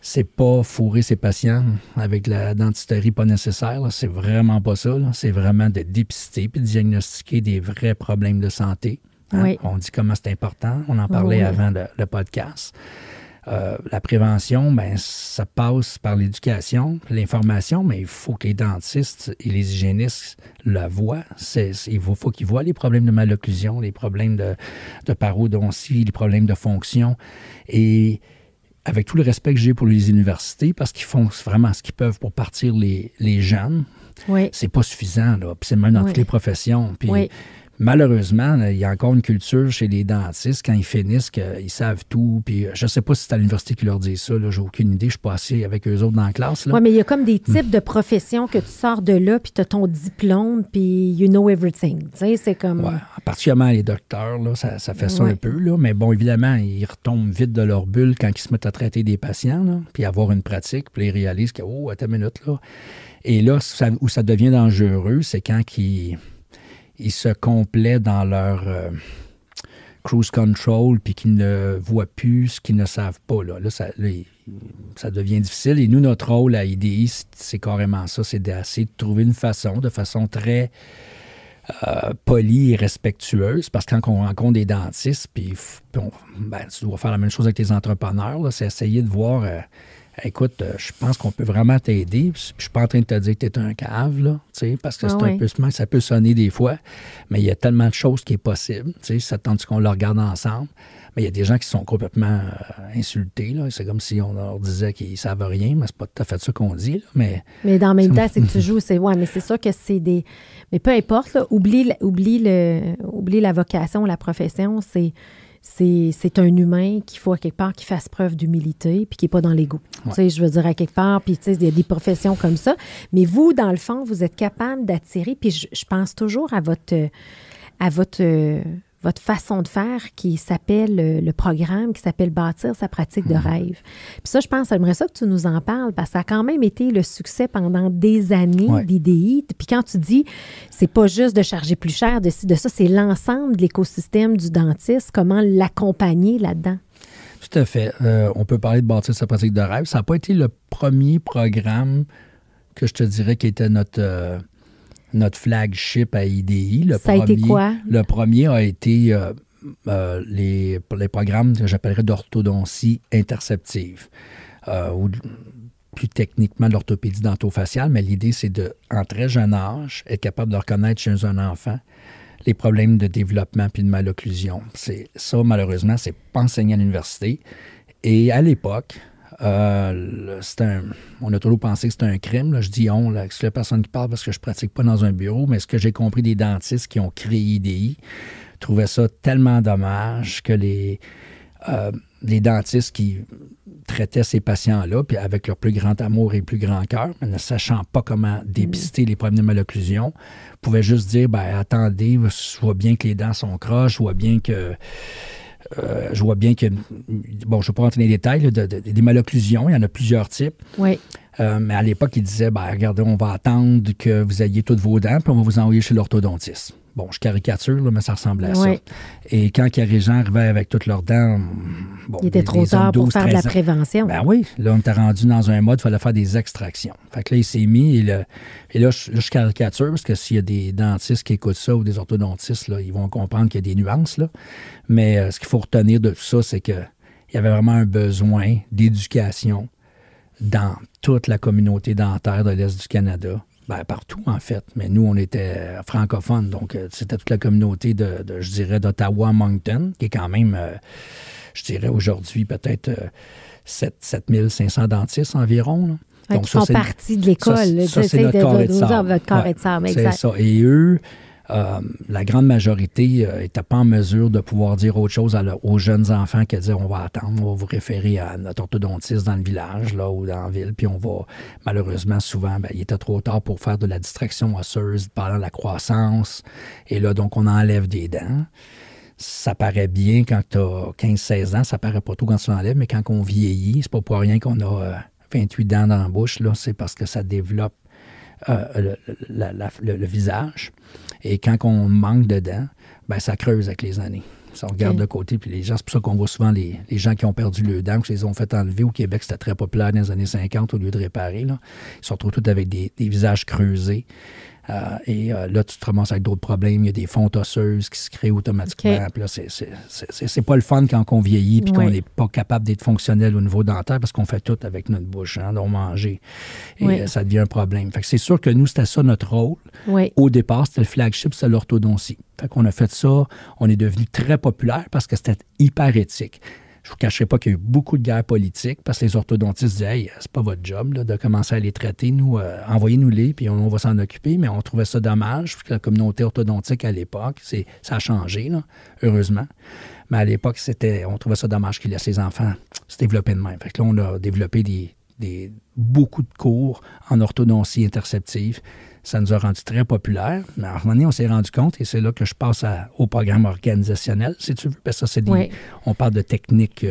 c'est pas fourrer ses patients avec la dentisterie pas nécessaire. Là. C'est vraiment pas ça. Là. C'est vraiment de dépister puis de diagnostiquer des vrais problèmes de santé. Hein? Oui. On dit comment c'est important. On en parlait avant le podcast. La prévention, ben, ça passe par l'éducation, l'information, mais il faut que les dentistes et les hygiénistes le voient. Il faut qu'ils voient les problèmes de malocclusion, les problèmes de parodontie, les problèmes de fonction. Et avec tout le respect que j'ai pour les universités, parce qu'ils font vraiment ce qu'ils peuvent pour partir les jeunes, c'est pas suffisant. Là. Puis c'est même dans toutes les professions. Puis malheureusement, il y a encore une culture chez les dentistes, quand ils finissent, qu'ils savent tout. Puis je ne sais pas si c'est à l'université qui leur dit ça. J'ai aucune idée. Je suis pas assis avec eux autres dans la classe. Oui, mais il y a comme des types de professions que tu sors de là, puis tu as ton diplôme, puis you know everything. Tu sais, c'est comme... Oui, particulièrement les docteurs, là, ça fait ça un peu. Là. Mais bon, évidemment, ils retombent vite de leur bulle quand ils se mettent à traiter des patients, là, puis avoir une pratique, puis ils réalisent que, oh, attends une minute, là. Et là, où ça devient dangereux, c'est quand ils se complaient dans leur cruise control puis qu'ils ne voient plus ce qu'ils ne savent pas. Là, ça devient difficile. Et nous, notre rôle à IDI, c'est carrément ça, c'est d'essayer de trouver une façon, de façon très polie et respectueuse, parce que quand on rencontre des dentistes, puis tu dois faire la même chose avec tes entrepreneurs, là, c'est essayer de voir... écoute, je pense qu'on peut vraiment t'aider. Je ne suis pas en train de te dire que tu es un cave, là, parce que c'est un peu, ça peut sonner des fois, mais il y a tellement de choses qui est possible. Ça tente qu'on le regarde ensemble. Mais il y a des gens qui sont complètement insultés. Là. C'est comme si on leur disait qu'ils ne savent rien, mais c'est pas tout à fait ça qu'on dit. Là. Mais dans le même temps, c'est que tu joues, mais c'est sûr que c'est des... Mais peu importe, là, oublie la vocation, la profession, c'est un humain qu'il faut à quelque part qui fasse preuve d'humilité puis qui n'est pas dans l'ego. Je veux dire, à quelque part, puis il y a des professions comme ça. Mais vous, dans le fond, vous êtes capable d'attirer, puis je pense toujours à votre façon de faire qui s'appelle le programme, qui s'appelle Bâtir sa pratique de rêve. Puis ça, je pense, j'aimerais ça que tu nous en parles parce que ça a quand même été le succès pendant des années d'IDI. Puis quand tu dis, c'est pas juste de charger plus cher de ci, de ça, c'est l'ensemble de l'écosystème du dentiste, comment l'accompagner là-dedans. Tout à fait. On peut parler de Bâtir sa pratique de rêve. Ça n'a pas été le premier programme que je te dirais qui était notre flagship à IDI. Ça a été quoi? Le premier a été les programmes que j'appellerais d'orthodontie interceptive, ou plus techniquement de l'orthopédie dentofaciale, mais l'idée, c'est en très jeune âge, être capable de reconnaître chez un enfant les problèmes de développement puis de malocclusion. Ça, malheureusement, c'est pas enseigné à l'université. Et à l'époque... on a toujours pensé que c'était un crime. Là. Je dis on, là, c'est la personne qui parle parce que je ne pratique pas dans un bureau, mais ce que j'ai compris des dentistes qui ont créé IDI trouvaient ça tellement dommage que les dentistes qui traitaient ces patients-là, puis avec leur plus grand amour et plus grand cœur, mais ne sachant pas comment dépister les problèmes de malocclusion, pouvaient juste dire, attendez, je vois bien que les dents sont croches, je vois bien que... je vois bien que, bon, je ne vais pas rentrer dans les détails, là, des malocclusions, il y en a plusieurs types. Oui. Mais à l'époque, ils disaient, regardez, on va attendre que vous ayez toutes vos dents, puis on va vous envoyer chez l'orthodontiste. Bon, je caricature, là, mais ça ressemblait à ça. Et quand les gens arrivaient avec toutes leurs dents, bon, il était trop tard pour faire de la prévention. Ben oui, là, on était rendu dans un mode, il fallait faire des extractions. Fait que là, il s'est mis, et là, je caricature, parce que s'il y a des dentistes qui écoutent ça ou des orthodontistes, là, ils vont comprendre qu'il y a des nuances, là. Mais ce qu'il faut retenir de tout ça, c'est qu'il y avait vraiment un besoin d'éducation dans toute la communauté dentaire de l'Est du Canada. Partout, en fait. Mais nous, on était francophones, donc c'était toute la communauté je dirais, d'Ottawa-Moncton, qui est quand même, je dirais, aujourd'hui, peut-être 7500 dentistes environ. Là. Donc, qui font partie de l'école. Ça, c'est notre corps et de sable. Votre corps et de sable, exact. C'est ça. Et eux, la grande majorité n'était pas en mesure de pouvoir dire autre chose aux jeunes enfants que de dire on va attendre, on va vous référer à notre orthodontiste dans le village là, ou dans la ville, puis on va, malheureusement, souvent, il était trop tard pour faire de la distraction osseuse pendant la croissance, et là, donc, on enlève des dents. Ça paraît bien quand tu as 15-16 ans, ça paraît pas tout quand tu l'enlèves, mais quand on vieillit, c'est pas pour rien qu'on a 28 dents dans la bouche, là, c'est parce que ça développe le visage. Et quand on manque de dents, ça creuse avec les années. Si on regarde de côté, puis les gens, c'est pour ça qu'on voit souvent les gens qui ont perdu le dent, qui les ont fait enlever. Au Québec, c'était très populaire dans les années 50, au lieu de réparer. Là. Ils se retrouvent tous avec des visages creusés. Là, tu te ramasses avec d'autres problèmes. Il y a des fontes osseuses qui se créent automatiquement. Puis là, c'est pas le fun quand on vieillit puis qu'on n'est pas capable d'être fonctionnel au niveau dentaire parce qu'on fait tout avec notre bouche, donc manger. Et ça devient un problème. Fait que c'est sûr que nous, c'était ça notre rôle. Au départ, c'était le flagship, c'était l'orthodontie. Fait qu'on a fait ça. On est devenu très populaire parce que c'était hyper éthique. Je ne vous cacherai pas qu'il y a eu beaucoup de guerres politiques parce que les orthodontistes disaient « Hey, c'est pas votre job là, de commencer à les traiter. Nous, envoyez-nous-les, puis on va s'en occuper. » Mais on trouvait ça dommage, parce que la communauté orthodontique à l'époque, ça a changé, là, heureusement. Mais à l'époque, on trouvait ça dommage qu'ils laissent les enfants se développer de même. Fait que là, on a développé beaucoup de cours en orthodontie interceptive. Ça nous a rendu très populaires. Mais à un moment donné, on s'est rendu compte, et c'est là que je passe au programme organisationnel, si tu veux. Parce que ça, on parle de techniques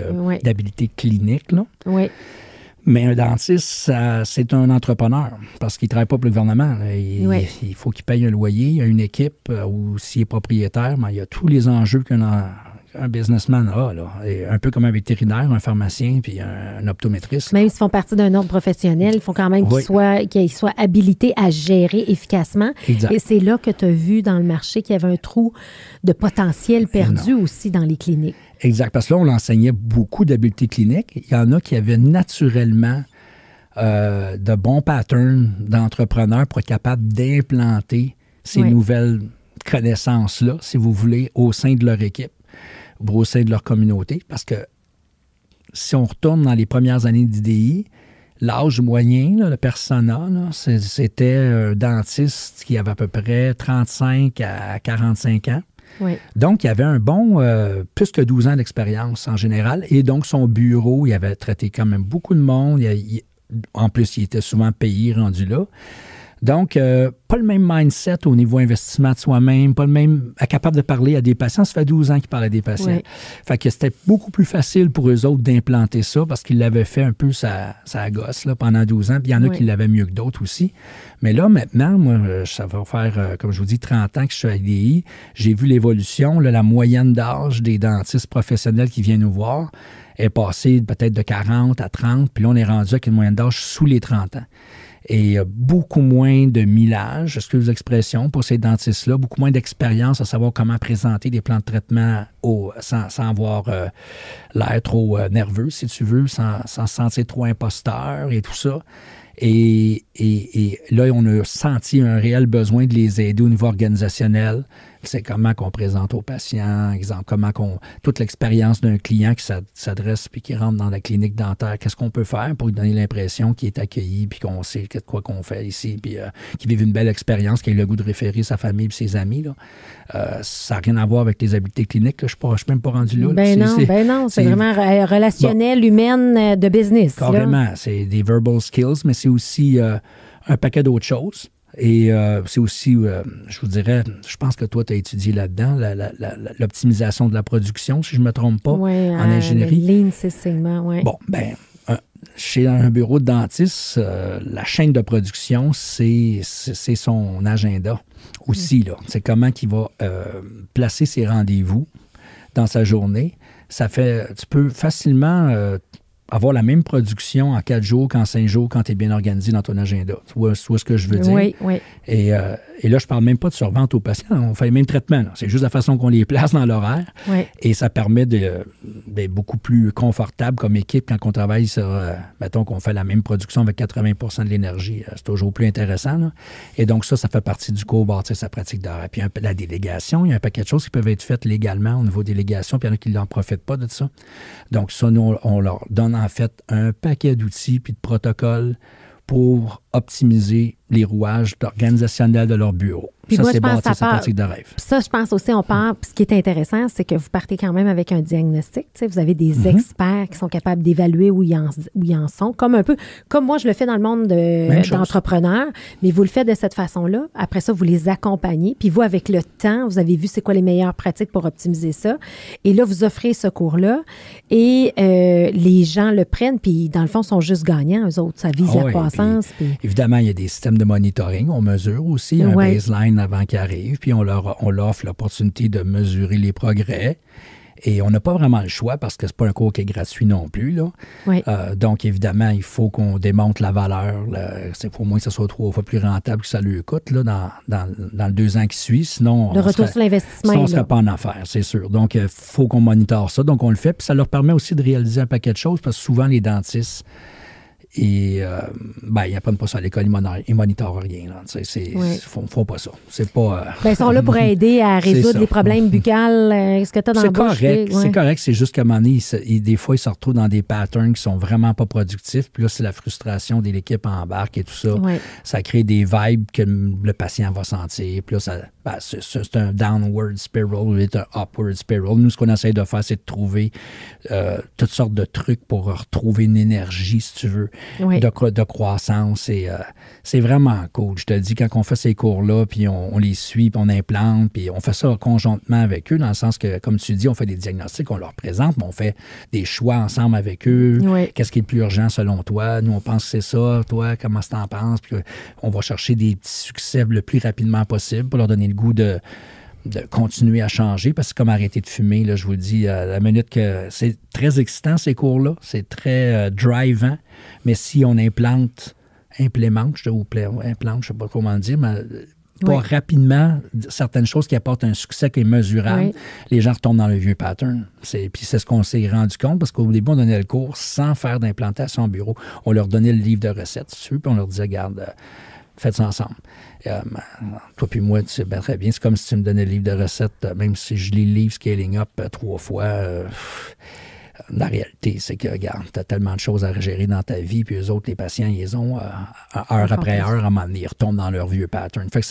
d'habilité clinique. Là. Mais un dentiste, c'est un entrepreneur parce qu'il ne travaille pas pour le gouvernement. Il faut qu'il paye un loyer, il y a une équipe, ou s'il est propriétaire, il y a tous les enjeux qu'un businessman a, là. Et un peu comme un vétérinaire, un pharmacien, puis un optométriste. Même s'ils font partie d'un ordre professionnel, il faut quand même qu'ils soient habilités à gérer efficacement. Exact. Et c'est là que tu as vu dans le marché qu'il y avait un trou de potentiel perdu aussi dans les cliniques. Exact, parce que là, on enseignait beaucoup d'habiletés cliniques. Il y en a qui avaient naturellement de bons patterns d'entrepreneurs pour être capables d'implanter ces nouvelles connaissances-là, si vous voulez, au sein de leur équipe, au sein de leur communauté, parce que si on retourne dans les premières années d'IDI, l'âge moyen, là, le persona, là, c'était un dentiste qui avait à peu près 35 à 45 ans. Donc, il avait un bon, plus que 12 ans d'expérience en général, et donc son bureau, il avait traité quand même beaucoup de monde, en plus, il était souvent payé rendu là. Donc, pas le même mindset au niveau investissement de soi-même, pas le même capable de parler à des patients. Ça fait 12 ans qu'il parle à des patients. Fait que c'était beaucoup plus facile pour eux autres d'implanter ça parce qu'ils l'avaient fait un peu sa gosse là, pendant 12 ans. Puis il y en a qui l'avaient mieux que d'autres aussi. Mais là, maintenant, moi, ça va faire, comme je vous dis, 30 ans que je suis à IDI. J'ai vu l'évolution. Là, la moyenne d'âge des dentistes professionnels qui viennent nous voir est passée peut-être de 40 à 30. Puis là, on est rendu avec une moyenne d'âge sous les 30 ans. Et beaucoup moins de millage, excusez l'expression, pour ces dentistes-là, beaucoup moins d'expérience à savoir comment présenter des plans de traitement sans avoir l'air trop nerveux, si tu veux, sans se sentir trop imposteur et tout ça. Et là, on a senti un réel besoin de les aider au niveau organisationnel. C'est comment qu'on présente aux patients, exemple, toute l'expérience d'un client qui s'adresse puis qui rentre dans la clinique dentaire, qu'est-ce qu'on peut faire pour lui donner l'impression qu'il est accueilli puis qu'on sait quoi qu'on fait ici, puis qu'il vive une belle expérience, qu'il ait le goût de référer sa famille et ses amis. Là. Ça n'a rien à voir avec les habiletés cliniques. Là. Je ne suis même pas rendu là. Non, c'est vraiment relationnel, humaine, de business. Carrément, là. C'est des verbal skills, mais c'est aussi un paquet d'autres choses. Et c'est aussi, je vous dirais, je pense que toi, tu as étudié là-dedans, l'optimisation de la production, si je ne me trompe pas, en ingénierie. Lean Six Sigma, oui. Bon, chez un bureau de dentiste, la chaîne de production, c'est son agenda aussi. Là. C'est comment il va placer ses rendez-vous dans sa journée. Ça fait, tu peux facilement avoir la même production en 4 jours qu'en 5 jours quand tu es bien organisé dans ton agenda. Tu vois ce que je veux dire? Oui. Et là, je ne parle même pas de survente aux patients. On fait les mêmes traitements. C'est juste la façon qu'on les place dans l'horaire. Oui. Et ça permet d'être beaucoup plus confortable comme équipe quand on travaille sur, mettons qu'on fait la même production avec 80% de l'énergie. C'est toujours plus intéressant. Là. Et donc ça fait partie du cours, bâtir sa pratique d'horaire. Puis la délégation, il y a un paquet de choses qui peuvent être faites légalement au niveau délégation, puis il y en a qui n'en profitent pas de ça. Donc ça, nous, on leur donne en fait un paquet d'outils puis de protocoles pour optimiser les rouages organisationnels de leur bureau. Puis ça, moi, c'est je pense bâtir sa pratique de rêve. Puis ça, je pense aussi, on part. Puis ce qui est intéressant, c'est que vous partez quand même avec un diagnostic. Tu sais, vous avez des experts qui sont capables d'évaluer où ils en sont. Comme moi, je le fais dans le monde d'entrepreneurs, mais vous le faites de cette façon-là. Après ça, vous les accompagnez. Puis vous, avec le temps, vous avez vu c'est quoi les meilleures pratiques pour optimiser ça. Et là, vous offrez ce cours-là. Et les gens le prennent. Puis dans le fond, sont juste gagnants, eux autres. Ça vise la croissance. Puis, évidemment, il y a des systèmes de monitoring. On mesure aussi un baseline avant qu'ils arrivent, puis on leur offre l'opportunité de mesurer les progrès. Et on n'a pas vraiment le choix parce que c'est pas un cours qui est gratuit non plus, là. Oui. Donc, évidemment, il faut qu'on démontre la valeur. C'est pour moi que ça soit 3 fois plus rentable que ça lui coûte là, dans le 2 ans qui suit. Sinon, le retour sur l'investissement. Sinon, on ne serait pas en affaires, c'est sûr. Donc, il faut qu'on monitore ça. Donc, on le fait. Puis ça leur permet aussi de réaliser un paquet de choses parce que souvent, les dentistes, ils n'apprennent pas ça à l'école, ils monitorent rien. Ils ne font pas ça. C'est pas... ils sont là pour aider à résoudre les problèmes buccales. Ce que tu as dans la bouche. C'est correct. C'est juste qu'à un moment donné, des fois, ils se retrouvent dans des patterns qui sont vraiment pas productifs. Puis là, c'est la frustration de l'équipe embarque et tout ça. Oui. Ça crée des vibes que le patient va sentir. Puis là, c'est un downward spiral, c'est un upward spiral. Nous, ce qu'on essaie de faire, c'est de trouver toutes sortes de trucs pour retrouver une énergie, si tu veux. Oui. De croissance. Et c'est vraiment cool. Je te dis, quand on fait ces cours-là, puis on les suit, puis on implante, puis on fait ça conjointement avec eux, dans le sens que, comme tu dis, on fait des diagnostics, on leur présente, mais on fait des choix ensemble avec eux. Oui. Qu'est-ce qui est le plus urgent selon toi? Nous, on pense que c'est ça. Toi, comment tu en penses? Puis on va chercher des petits succès le plus rapidement possible pour leur donner le goût de continuer à changer, parce que comme arrêter de fumer, là, je vous le dis, à la minute que c'est très excitant, ces cours-là, c'est très drivant, mais si on implémente, je ne sais pas comment dire, mais pas rapidement certaines choses qui apportent un succès qui est mesurable, les gens retombent dans le vieux pattern. Puis c'est ce qu'on s'est rendu compte, parce qu'au début, on donnait le cours sans faire d'implantation au bureau. On leur donnait le livre de recettes dessus, puis on leur disait, regarde, faites ça ensemble. Toi puis moi, tu sais bien très bien, c'est comme si tu me donnais le livre de recettes, même si je lis le livre Scaling Up 3 fois. La réalité, c'est que, regarde, tu as tellement de choses à gérer dans ta vie, puis eux autres, les patients, ils ont heure après heure, à un moment donné, ils retombent dans leur vieux pattern. Fait que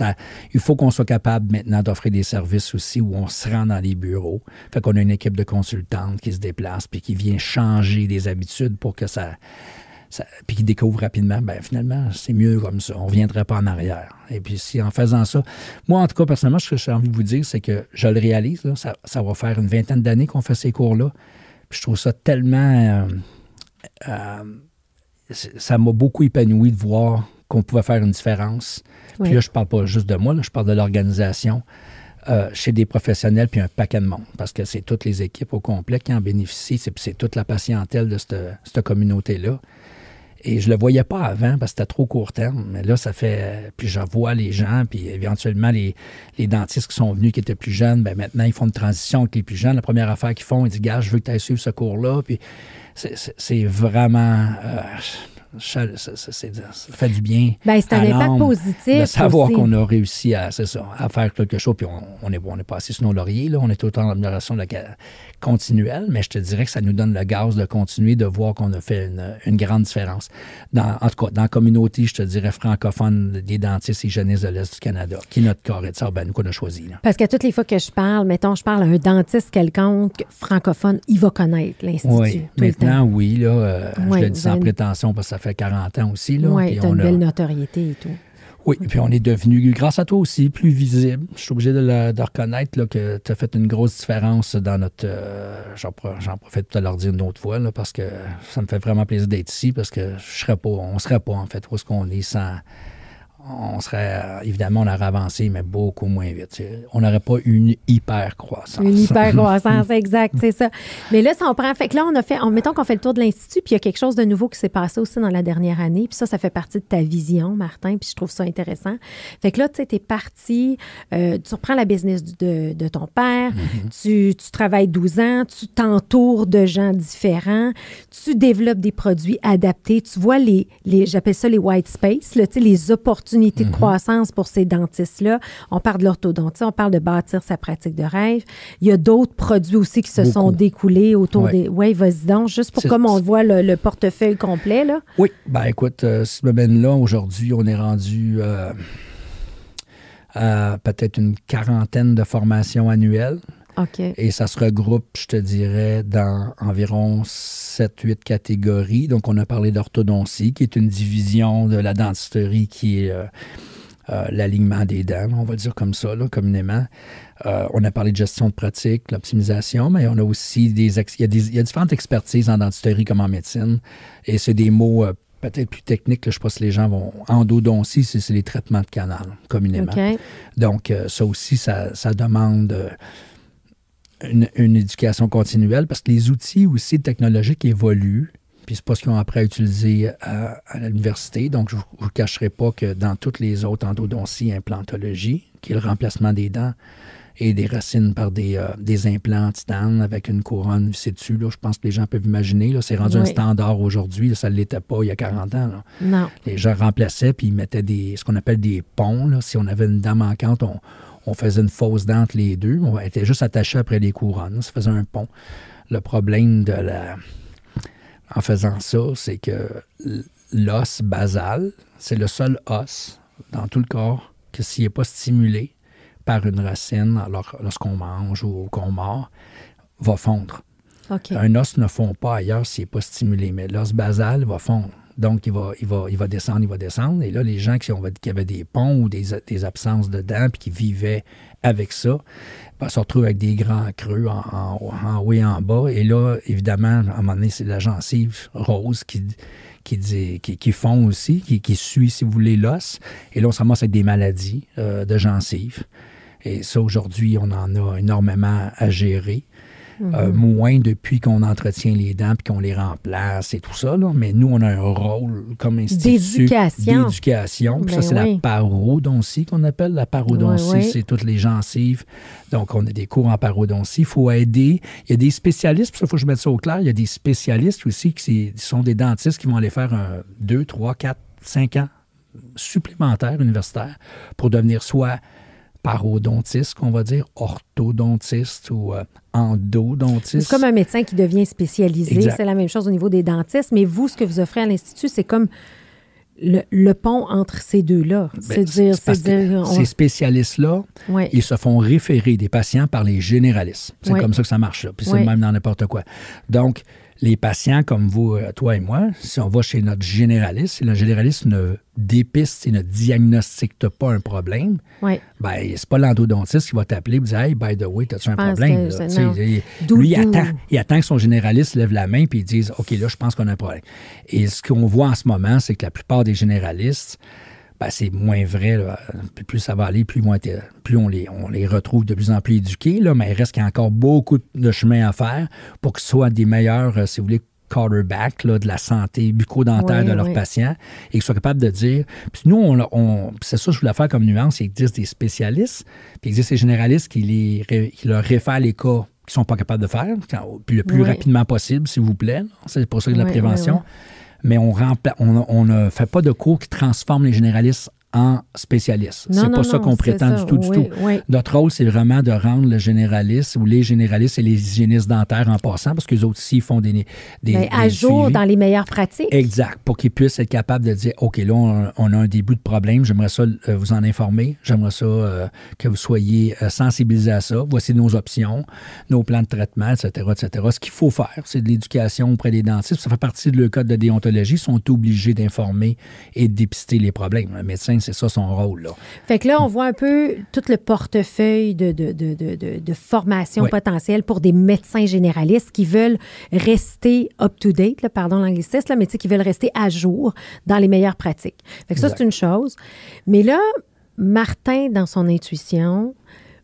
il faut qu'on soit capable maintenant d'offrir des services aussi où on se rend dans les bureaux. Fait qu'on a une équipe de consultantes qui se déplace puis qui vient changer des habitudes pour que puis qui découvre rapidement, finalement, c'est mieux comme ça. On ne reviendrait pas en arrière. Et puis, si en faisant ça, moi, en tout cas, personnellement, ce que j'ai envie de vous dire, c'est que je le réalise, là, ça va faire une 20aine d'années qu'on fait ces cours-là. Puis je trouve ça tellement... ça m'a beaucoup épanoui de voir qu'on pouvait faire une différence. Oui. Puis là, je ne parle pas juste de moi, là, je parle de l'organisation. Chez des professionnels puis un paquet de monde, parce que c'est toutes les équipes au complet qui en bénéficient, c'est toute la patientèle de cette communauté-là. Et je le voyais pas avant parce que c'était trop court terme. Mais là, ça fait... Puis je vois les gens, puis éventuellement, les dentistes qui sont venus, qui étaient plus jeunes, maintenant, ils font une transition avec les plus jeunes. La première affaire qu'ils font, ils disent, gars, je veux que tu ailles suivre ce cours-là. Puis c'est vraiment... ça fait du bien. C'est un impact positif. De savoir aussi. qu'on a réussi à faire quelque chose. Puis on est pas assis sur nos lauriers, là. On est tout le temps en amélioration continuelle, mais je te dirais que ça nous donne le gaz de continuer, de voir qu'on a fait une grande différence. En tout cas, dans la communauté, je te dirais francophone des dentistes hygiénistes de l'Est du Canada, qui est notre carré de sable, nous qu'on a choisi. Là. Parce que toutes les fois que je parle, je parle à un dentiste quelconque francophone, il va connaître l'Institut. Oui, maintenant, oui, là, je le dis sans prétention parce que ça fait 40 ans aussi. Oui, tu as une belle notoriété et tout. Oui, puis on est devenu, grâce à toi aussi, plus visible. Je suis obligé de reconnaître là, que tu as fait une grosse différence dans notre... J'en profite de leur dire une autre fois, là, parce que ça me fait vraiment plaisir d'être ici, parce que on ne serait pas, en fait, où est-ce qu'on est sans... On serait, évidemment, on aurait avancé, mais beaucoup moins vite. On n'aurait pas une hyper croissance. Une hyper croissance, exact, c'est ça. Mais là, ça on prend. Fait que là, mettons qu'on fait le tour de l'Institut, puis il y a quelque chose de nouveau qui s'est passé aussi dans la dernière année. Puis ça fait partie de ta vision, Martin, puis je trouve ça intéressant. Fait que là, tu sais, t'es parti, tu reprends la business de ton père, tu travailles 12 ans, tu t'entoures de gens différents, tu développes des produits adaptés, tu vois j'appelle ça les white space, là, tu sais, les opportunités opportunités de croissance pour ces dentistes-là. On parle de l'orthodontie, on parle de bâtir sa pratique de rêve. Il y a d'autres produits aussi qui se sont découlés autour des... Oui, vas-y donc, juste pour comme on voit le portefeuille complet, là. Oui, ben écoute, ce domaine-là, aujourd'hui, on est rendu à peut-être une quarantaine de formations annuelles. OK. Et ça se regroupe, je te dirais, dans environ 7-8 catégories. Donc, on a parlé d'orthodontie, qui est une division de la dentisterie qui est l'alignement des dents, on va le dire comme ça, là, communément. On a parlé de gestion de pratique, l'optimisation, mais on a aussi il y a différentes expertises en dentisterie comme en médecine. Et c'est des mots peut-être plus techniques, là, je ne sais pas si les gens vont... Endodontie, c'est les traitements de canal, communément. Okay. Donc, ça aussi, ça demande... Une éducation continuelle parce que les outils aussi technologiques évoluent, puis c'est pas ce qu'ils ont appris à utiliser à l'université. Donc, je ne vous cacherai pas que dans toutes les autres endodonties, implantologie, qui est le remplacement des dents et des racines par des implants en titane avec une couronne vissée dessus, là, je pense que les gens peuvent imaginer. Là, c'est rendu un standard aujourd'hui. Là, ça ne l'était pas il y a 40 ans. Là. Non. Les gens remplaçaient puis ils mettaient ce qu'on appelle des ponts. Là. Si on avait une dent manquante, on faisait une fausse dent entre les deux. On était juste attaché après les couronnes. Ça faisait un pont. Le problème en faisant ça, c'est que l'os basal, c'est le seul os dans tout le corps que s'il n'est pas stimulé par une racine, alors lorsqu'on mange ou qu'on mord, va fondre. Okay. Un os ne fond pas ailleurs s'il n'est pas stimulé, mais l'os basal va fondre. Donc, il va descendre. Et là, les gens qui avaient des ponts ou des absences de dents puis qui vivaient avec ça, se retrouvent avec des grands creux en haut et en bas. Et là, évidemment, à un moment donné, c'est la gencive rose qui fond aussi, qui suit, si vous voulez, l'os. Et là, on se ramasse avec des maladies de gencives. Et ça, aujourd'hui, on en a énormément à gérer. Moins depuis qu'on entretient les dents puis qu'on les remplace et tout ça. Là. Mais nous, on a un rôle comme institut d'éducation. Puis ça, c'est la parodontie qu'on appelle. La parodontie, c'est toutes les gencives. Donc, on a des cours en parodontie. Il faut aider. Il y a des spécialistes, puis ça, il faut que je mette ça au clair. Il y a des spécialistes aussi qui sont des dentistes qui vont aller faire 2, 3, 4, 5 ans supplémentaires universitaires pour devenir soit parodontiste, qu'on va dire, orthodontiste ou endodontiste. C'est comme un médecin qui devient spécialisé. Exact. C'est la même chose au niveau des dentistes. Mais vous, ce que vous offrez à l'Institut, c'est comme le pont entre ces deux-là. Ces spécialistes-là, ils se font référer des patients par les généralistes. C'est comme ça que ça marche. Là. Puis c'est même dans n'importe quoi. Donc, les patients comme vous, toi et moi, si on va chez notre généraliste, si le généraliste ne dépiste et ne diagnostique pas un problème, ben, c'est pas l'endodontiste qui va t'appeler et dire « Hey, by the way, as-tu un problème? » Lui, il attend que son généraliste lève la main et il dise « OK, là, je pense qu'on a un problème. » Et ce qu'on voit en ce moment, c'est que la plupart des généralistes, ben, c'est moins vrai. Là. Plus ça va aller, plus on les retrouve de plus en plus éduqués. Là, mais il reste qu'il y a encore beaucoup de chemin à faire pour qu'ils soient des meilleurs, si vous voulez, quarterbacks de la santé bucco-dentaire de leurs patients et qu'ils soient capables de dire... Puis nous, c'est ça que je voulais faire comme nuance, il existe des spécialistes, puis il existe des généralistes qui leur réfèrent les cas qu'ils ne sont pas capables de faire, puis le plus rapidement possible, s'il vous plaît. C'est pour ça que de la prévention. Mais on ne fait pas de cours qui transforment les généralistes en spécialistes. C'est pas ça qu'on prétend du tout. Notre rôle, c'est vraiment de rendre le généraliste ou les généralistes et les hygiénistes dentaires en passant, parce qu'eux autres aussi font des à jour suivis. Dans les meilleures pratiques. Exact, pour qu'ils puissent être capables de dire, OK, là, on a un début de problème, j'aimerais ça vous en informer, j'aimerais ça que vous soyez sensibilisés à ça, voici nos options, nos plans de traitement, etc., etc. Ce qu'il faut faire, c'est de l'éducation auprès des dentistes, ça fait partie de leur code de déontologie, ils sont obligés d'informer et de dépister les problèmes. Le médecin, c'est ça son rôle. Là. Fait que là, on voit un peu tout le portefeuille de formation potentielle pour des médecins généralistes qui veulent rester up-to-date, pardon l'anglicisme, mais qui veulent rester à jour dans les meilleures pratiques. Fait que ça, c'est une chose. Mais là, Martin, dans son intuition,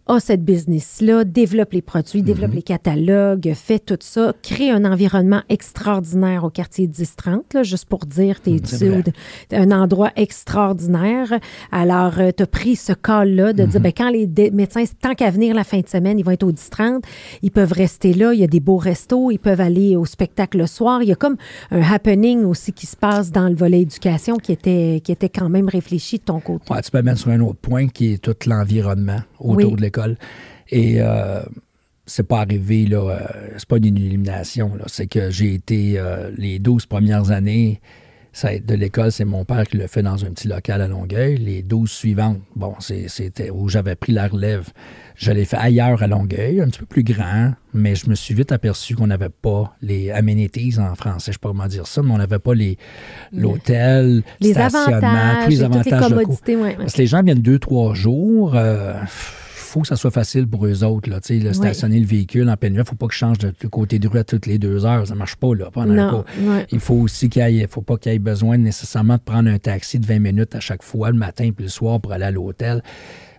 a cette business-là, développe les produits, développe les catalogues, fait tout ça, crée un environnement extraordinaire au quartier 10-30, là, juste pour dire, t'es un endroit extraordinaire. Alors, tu as pris ce call-là de dire, ben, quand les médecins, tant qu'à venir la fin de semaine, ils vont être au 10-30, ils peuvent rester là, il y a des beaux restos, ils peuvent aller au spectacle le soir. Il y a comme un happening aussi qui se passe dans le volet éducation qui était quand même réfléchi de ton côté. Ouais, tu peux mettre sur un autre point qui est tout l'environnement autour de l'école. Et c'est pas arrivé, là, c'est pas une élimination, là. C'est que j'ai été les 12 premières années de l'école, c'est mon père qui l'a fait dans un petit local à Longueuil. Les 12 suivantes, bon, c'était où j'avais pris la relève. Je l'ai fait ailleurs à Longueuil, un petit peu plus grand, mais je me suis vite aperçu qu'on n'avait pas les amenities en français, je ne sais pas comment dire ça, mais on n'avait pas l'hôtel, les stationnement, avantages, tous les avantages toutes les commodités. Ouais. Parce que les gens viennent 2-3 jours, faut que ça soit facile pour eux autres. Là, stationner le véhicule en pleine nuit, il ne faut pas que je change de côté de rue à toutes les 2 heures. Ça ne marche pas. Là, Il faut aussi faut pas qu'il y ait besoin nécessairement de prendre un taxi de 20 minutes à chaque fois, le matin puis le soir, pour aller à l'hôtel.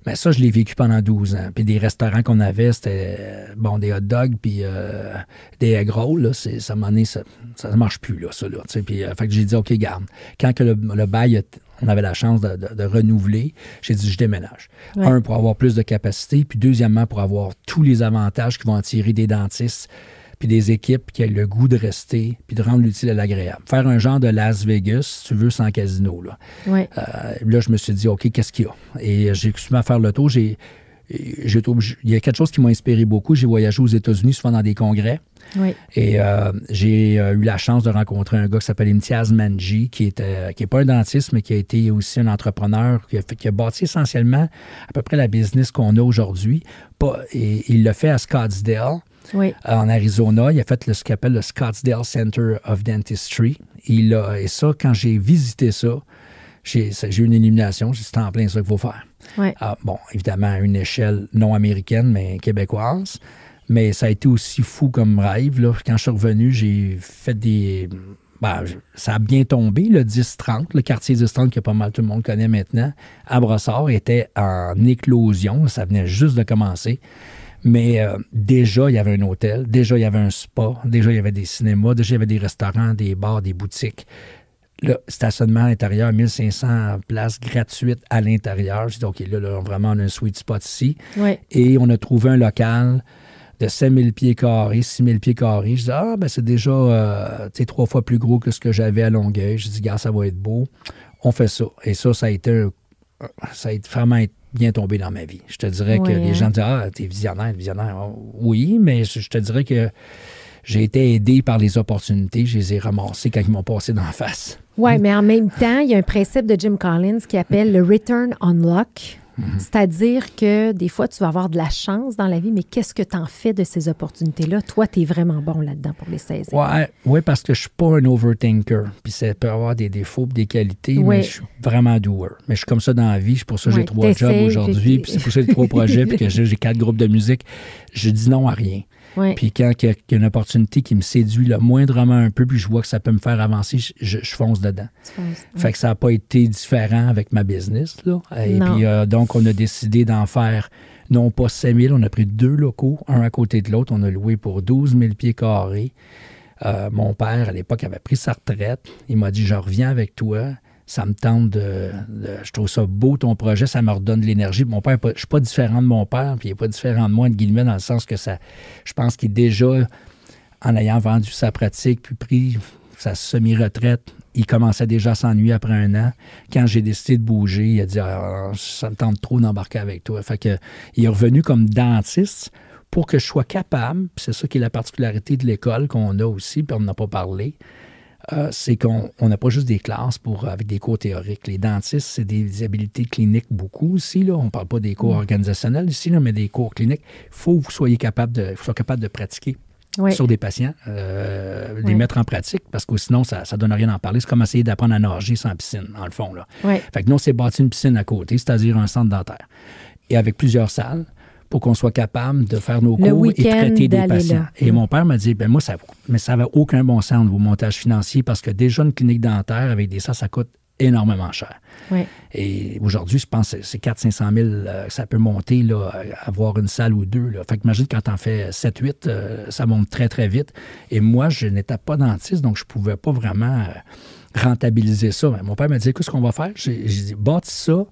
Mais ça, je l'ai vécu pendant 12 ans. Puis des restaurants qu'on avait, c'était des hot dogs puis des egg rolls. Là, ça ne marche plus, là, ça. Là, puis, fait que j'ai dit, OK, garde. Quand que le bail, on avait la chance de renouveler, j'ai dit, je déménage. Ouais. Un, pour avoir plus de capacité, puis deuxièmement, pour avoir tous les avantages qui vont en tirer des dentistes puis des équipes qui aient le goût de rester puis de rendre l'utile à l'agréable. Faire un genre de Las Vegas, si tu veux, sans casino. Là, là je me suis dit, OK, qu'est-ce qu'il y a? Et j'ai commencé à faire le tour. Il y a quelque chose qui m'a inspiré beaucoup. J'ai voyagé aux États-Unis, souvent dans des congrès. Oui. Et j'ai eu la chance de rencontrer un gars qui s'appelle Imtiaz Manji, qui n'est pas un dentiste, mais qui a été aussi un entrepreneur, qui a bâti essentiellement à peu près la business qu'on a aujourd'hui. Et il l'a fait à Scottsdale. Oui. En Arizona. Il a fait ce qu'il appelle le Scottsdale Center of Dentistry. Et ça, quand j'ai visité ça, j'ai eu une illumination. J'ai dit, c'est en plein ça qu'il faut faire. Oui. Bon, évidemment, à une échelle non américaine, mais québécoise. Mais ça a été aussi fou comme rêve. Là. Quand je suis revenu, j'ai fait ça a bien tombé, le 10-30, le quartier 10-30 que pas mal tout le monde connaît maintenant, à Brossard, était en éclosion. Ça venait juste de commencer. Mais déjà, il y avait un hôtel, déjà, il y avait un spa, déjà, il y avait des cinémas, déjà, il y avait des restaurants, des bars, des boutiques. Le stationnement à l'intérieur, 1500 places gratuites à l'intérieur. J'ai dit, OK, là vraiment, on a un sweet spot ici. Oui. Et on a trouvé un local de 5000 pieds carrés, 6000 pieds carrés. Je dis, c'est déjà 3 fois plus gros que ce que j'avais à Longueuil. Je dis, gars, ça va être beau. On fait ça. Et ça a été vraiment bien tombé dans ma vie. Je te dirais que les gens disent, t'es visionnaire. Oui, mais je te dirais que j'ai été aidé par les opportunités. Je les ai ramassées quand ils m'ont passé d'en face. Oui, mais en même temps, il y a un principe de Jim Collins qui appelle le return on luck. C'est-à-dire que des fois, tu vas avoir de la chance dans la vie, mais qu'est-ce que tu en fais de ces opportunités-là? Toi, tu es vraiment bon là-dedans pour les saisir. Oui, parce que je ne suis pas un overthinker. Puis ça peut avoir des défauts et des qualités, mais je suis vraiment doer. Mais je suis comme ça dans la vie. C'est pour ça que j'ai 3 jobs aujourd'hui. Puis c'est pour ça que j'ai 3 projets, puis que j'ai 4 groupes de musique. Je dis non à rien. Oui. Puis quand il y a une opportunité qui me séduit le moindrement un peu, puis je vois que ça peut me faire avancer, je fonce dedans. Fait que ça n'a pas été différent avec ma business. Là. Et puis donc, on a décidé d'en faire non pas 5 000, on a pris 2 locaux, un à côté de l'autre. On a loué pour 12 000 pieds carrés. Mon père, à l'époque, avait pris sa retraite. Il m'a dit, je reviens avec toi. Ça me tente je trouve ça beau, ton projet, ça me redonne de l'énergie. Mon père, je ne suis pas différent de mon père, puis il n'est pas différent de moi, entre guillemets, dans le sens que je pense qu'il déjà, en ayant vendu sa pratique, puis pris sa semi-retraite, il commençait déjà à s'ennuyer après 1 an. Quand j'ai décidé de bouger, il a dit, ça me tente trop d'embarquer avec toi. Fait que, il est revenu comme dentiste pour que je sois capable, puis c'est ça qui est la particularité de l'école qu'on a aussi, puis on n'en a pas parlé, c'est qu'on n'a pas juste des classes avec des cours théoriques. Les dentistes, c'est des habiletés cliniques beaucoup aussi. Là. On ne parle pas des cours organisationnels ici, là, mais des cours cliniques. Il faut que vous soyez capable de pratiquer sur des patients, les mettre en pratique, parce que sinon, ça ne donne rien à en parler. C'est comme essayer d'apprendre à nager sans piscine, dans le fond. Là. Fait que nous, on s'est bâti une piscine à côté, c'est-à-dire un centre dentaire. Et avec plusieurs salles, pour qu'on soit capable de faire nos cours et traiter des patients. Et mon père m'a dit, ça n'avait aucun bon sens au niveau montage financier parce que déjà une clinique dentaire avec des ça coûte énormément cher. Oui. Et aujourd'hui, je pense que c'est 400 000 ça peut monter, là, avoir une salle ou deux. Là. Fait que imagine quand t'en fais 7-8, ça monte très, très vite. Et moi, je n'étais pas dentiste, donc je pouvais pas vraiment rentabiliser ça. Mais mon père m'a dit, écoute, ce qu'on va faire, j'ai dit, bâtis ça.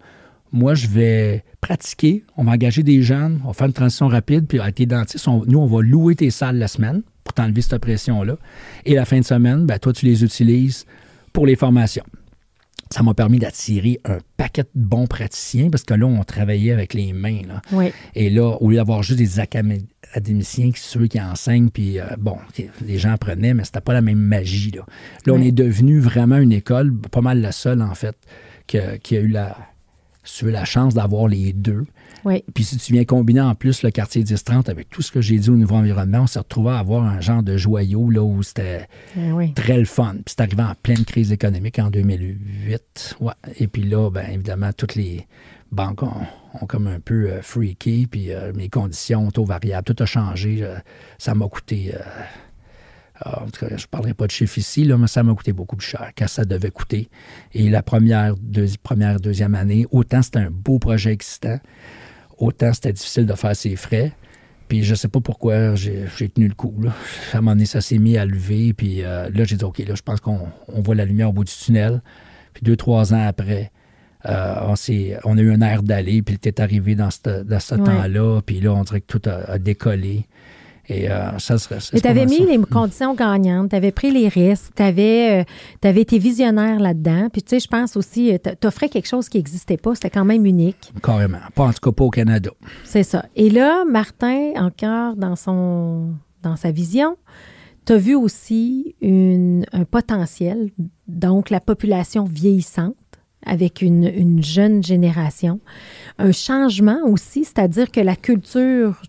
Moi, je vais pratiquer. On va engager des jeunes. On va faire une transition rapide. Puis avec tes dentistes, nous, on va louer tes salles la semaine pour t'enlever cette pression-là. Et la fin de semaine, ben, toi, tu les utilises pour les formations. Ça m'a permis d'attirer un paquet de bons praticiens parce que là, on travaillait avec les mains. Là. Oui. Et là, au lieu d'avoir juste des académiciens, ceux qui enseignent, puis les gens apprenaient, mais c'était pas la même magie. Là, on est devenu vraiment une école, pas mal la seule, en fait, qui a eu la chance d'avoir les deux. Oui. Puis si tu viens combiner en plus le quartier 10-30 avec tout ce que j'ai dit au niveau environnement, on s'est retrouvé à avoir un genre de joyau là, où c'était très le fun. Puis c'est arrivé en pleine crise économique en 2008. Ouais. Et puis là, bien évidemment, toutes les banques ont comme un peu freaké, puis mes conditions, taux variables, tout a changé. Ça m'a coûté... en tout cas, je ne parlerai pas de chiffres ici, là, mais ça m'a coûté beaucoup plus cher que ça devait coûter. Et la deuxième année, autant c'était un beau projet excitant, autant c'était difficile de faire ses frais. Puis je ne sais pas pourquoi j'ai tenu le coup. Là. À un moment donné, ça s'est mis à lever. Puis là, j'ai dit, OK, là, je pense qu'on voit la lumière au bout du tunnel. Puis 2-3 ans après, on a eu un air d'aller. Puis tu es arrivé dans ce temps-là. Puis là, on dirait que tout a décollé. Et ça serait... Mais tu avais mis les conditions gagnantes, tu avais pris les risques, tu avais été visionnaire là-dedans. Puis, tu sais, je pense aussi, tu offrais quelque chose qui n'existait pas. C'était quand même unique. Carrément. Pas en tout cas pas au Canada. C'est ça. Et là, Martin, encore dans sa vision, tu as vu aussi un potentiel, donc la population vieillissante avec une jeune génération. Un changement aussi, c'est-à-dire que la culture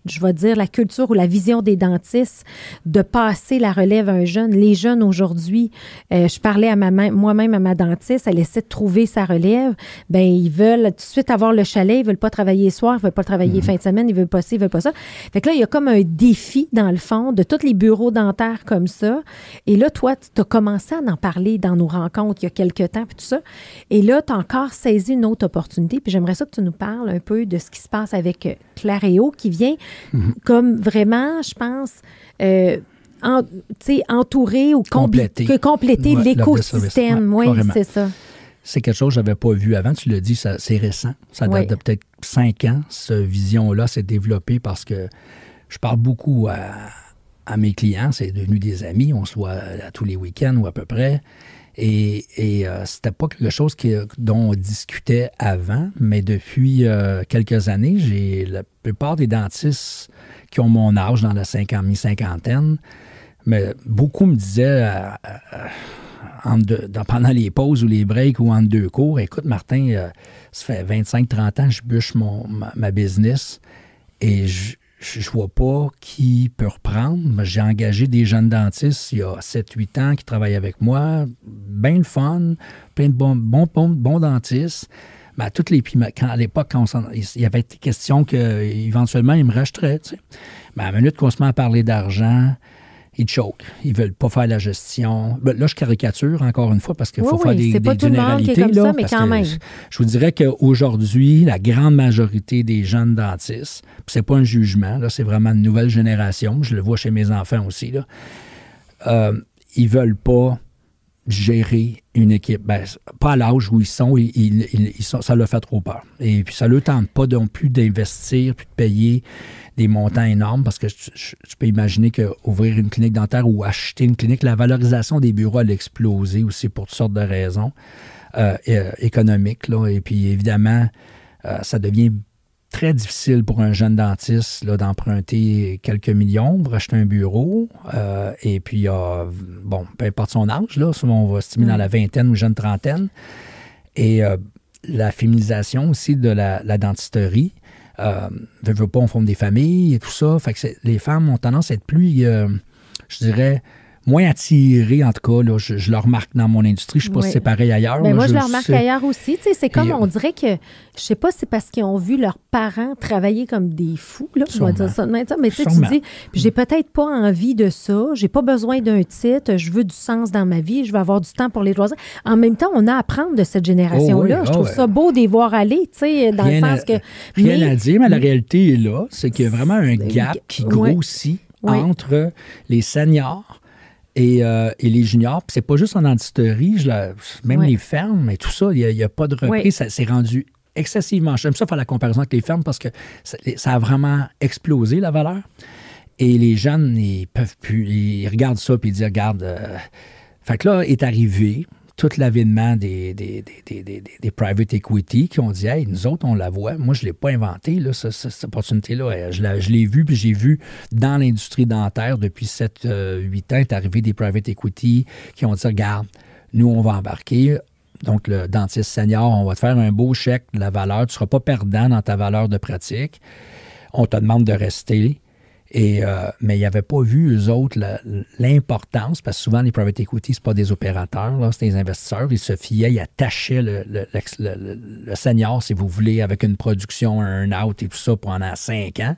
ou la vision des dentistes de passer la relève à un jeune. Les jeunes aujourd'hui, je parlais moi-même à ma dentiste, elle essaie de trouver sa relève. Bien, ils veulent tout de suite avoir le chalet, ils veulent pas travailler le soir, ils veulent pas travailler fin de semaine, ils veulent pas ci, ils veulent pas ça. Fait que là, il y a comme un défi dans le fond de tous les bureaux dentaires comme ça. Et là, toi, tu as commencé à en parler dans nos rencontres il y a quelques temps, puis tout ça. Et là, tu as encore saisi une autre opportunité, puis j'aimerais ça que tu nous parles un peu de ce qui se passe avec Claréo, qui vient comme vraiment, je pense, entourer ou compléter l'écosystème. Oui, c'est ça. C'est quelque chose que je n'avais pas vu avant. Tu l'as dit, c'est récent. Ça date de peut-être 5 ans. Cette vision-là s'est développée parce que je parle beaucoup à mes clients. C'est devenu des amis. On se voit à tous les week-ends ou à peu près. Et c'était pas quelque chose dont on discutait avant, mais depuis quelques années, j'ai la plupart des dentistes qui ont mon âge dans la mi-cinquantaine, mais beaucoup me disaient pendant les pauses ou les breaks ou entre deux cours, écoute Martin, ça fait 25-30 ans que je bûche ma business et je vois pas qui peut reprendre. J'ai engagé des jeunes dentistes il y a 7-8 ans qui travaillent avec moi. Bien le fun, plein de bons dentistes. Mais à l'époque, il y avait été question qu'éventuellement, ils me rachèteraient. Tu sais. Mais à la minute qu'on se met à parler d'argent, ils choquent. Ils ne veulent pas faire la gestion. Là, je caricature encore une fois parce qu'il faut faire des généralités. C'est pas tout le monde qui est comme là, ça, mais quand même. Je vous dirais qu'aujourd'hui, la grande majorité des jeunes dentistes, c'est pas un jugement, là, c'est vraiment une nouvelle génération. Je le vois chez mes enfants aussi. Là, ils veulent pas gérer une équipe. Ben, pas à l'âge où ils sont, ça leur fait trop peur. Et puis, ça ne leur tente pas non plus d'investir puis de payer des montants énormes parce que je peux imaginer qu'ouvrir une clinique dentaire ou acheter une clinique, la valorisation des bureaux, elle a explosé aussi pour toutes sortes de raisons économiques. Là. Et puis, évidemment, ça devient très difficile pour un jeune dentiste là, d'emprunter quelques millions pour acheter un bureau. Et puis, peu importe son âge, là, souvent on va estimer dans la vingtaine ou jeune trentaine. Et la féminisation aussi de la dentisterie. Veut pas, on forme des familles et tout ça. Fait que les femmes ont tendance à être plus, je dirais, moins attirés, en tout cas, là, je le remarque dans mon industrie. Je ne sais pas si c'est pareil ailleurs. Ben là, moi, je le remarque ailleurs aussi. Tu sais, c'est comme, on dirait que, je sais pas si c'est parce qu'ils ont vu leurs parents travailler comme des fous, là, on va dire ça. Mais tu sais, tu dis, j'ai peut-être pas envie de ça, j'ai pas besoin d'un titre, je veux du sens dans ma vie, je veux avoir du temps pour les loisirs. En même temps, on a à apprendre de cette génération-là. Je trouve ça beau de les voir aller, tu sais, dans le sens que... Rien à dire, mais la réalité est là, c'est qu'il y a vraiment un gap qui grossit entre les seniors et les juniors. Puis c'est pas juste en dentisterie, même les fermes et tout ça, il n'y a pas de reprise. Ça s'est rendu excessivement cher. J'aime ça faire la comparaison avec les fermes parce que ça a vraiment explosé, la valeur. Et les jeunes, ils peuvent plus. Ils regardent ça et ils disent, regarde. Fait que là est arrivé tout l'avènement des private equity qui ont dit, hey, nous autres, on la voit. Moi, je ne l'ai pas inventé, là, cette opportunité-là. Je l'ai vue, puis j'ai vu dans l'industrie dentaire depuis 7-8 ans, est arrivé des private equity qui ont dit, regarde, nous, on va embarquer. Donc, le dentiste senior, on va te faire un beau chèque de la valeur. Tu ne seras pas perdant dans ta valeur de pratique. On te demande de rester. Mais ils n'avaient pas vu, eux autres, l'importance, parce que souvent, les private equity, ce pas des opérateurs, là, c'est des investisseurs. Ils se fiaient, ils attachaient le senior, si vous voulez, avec une production, un out et tout ça pendant 5 ans.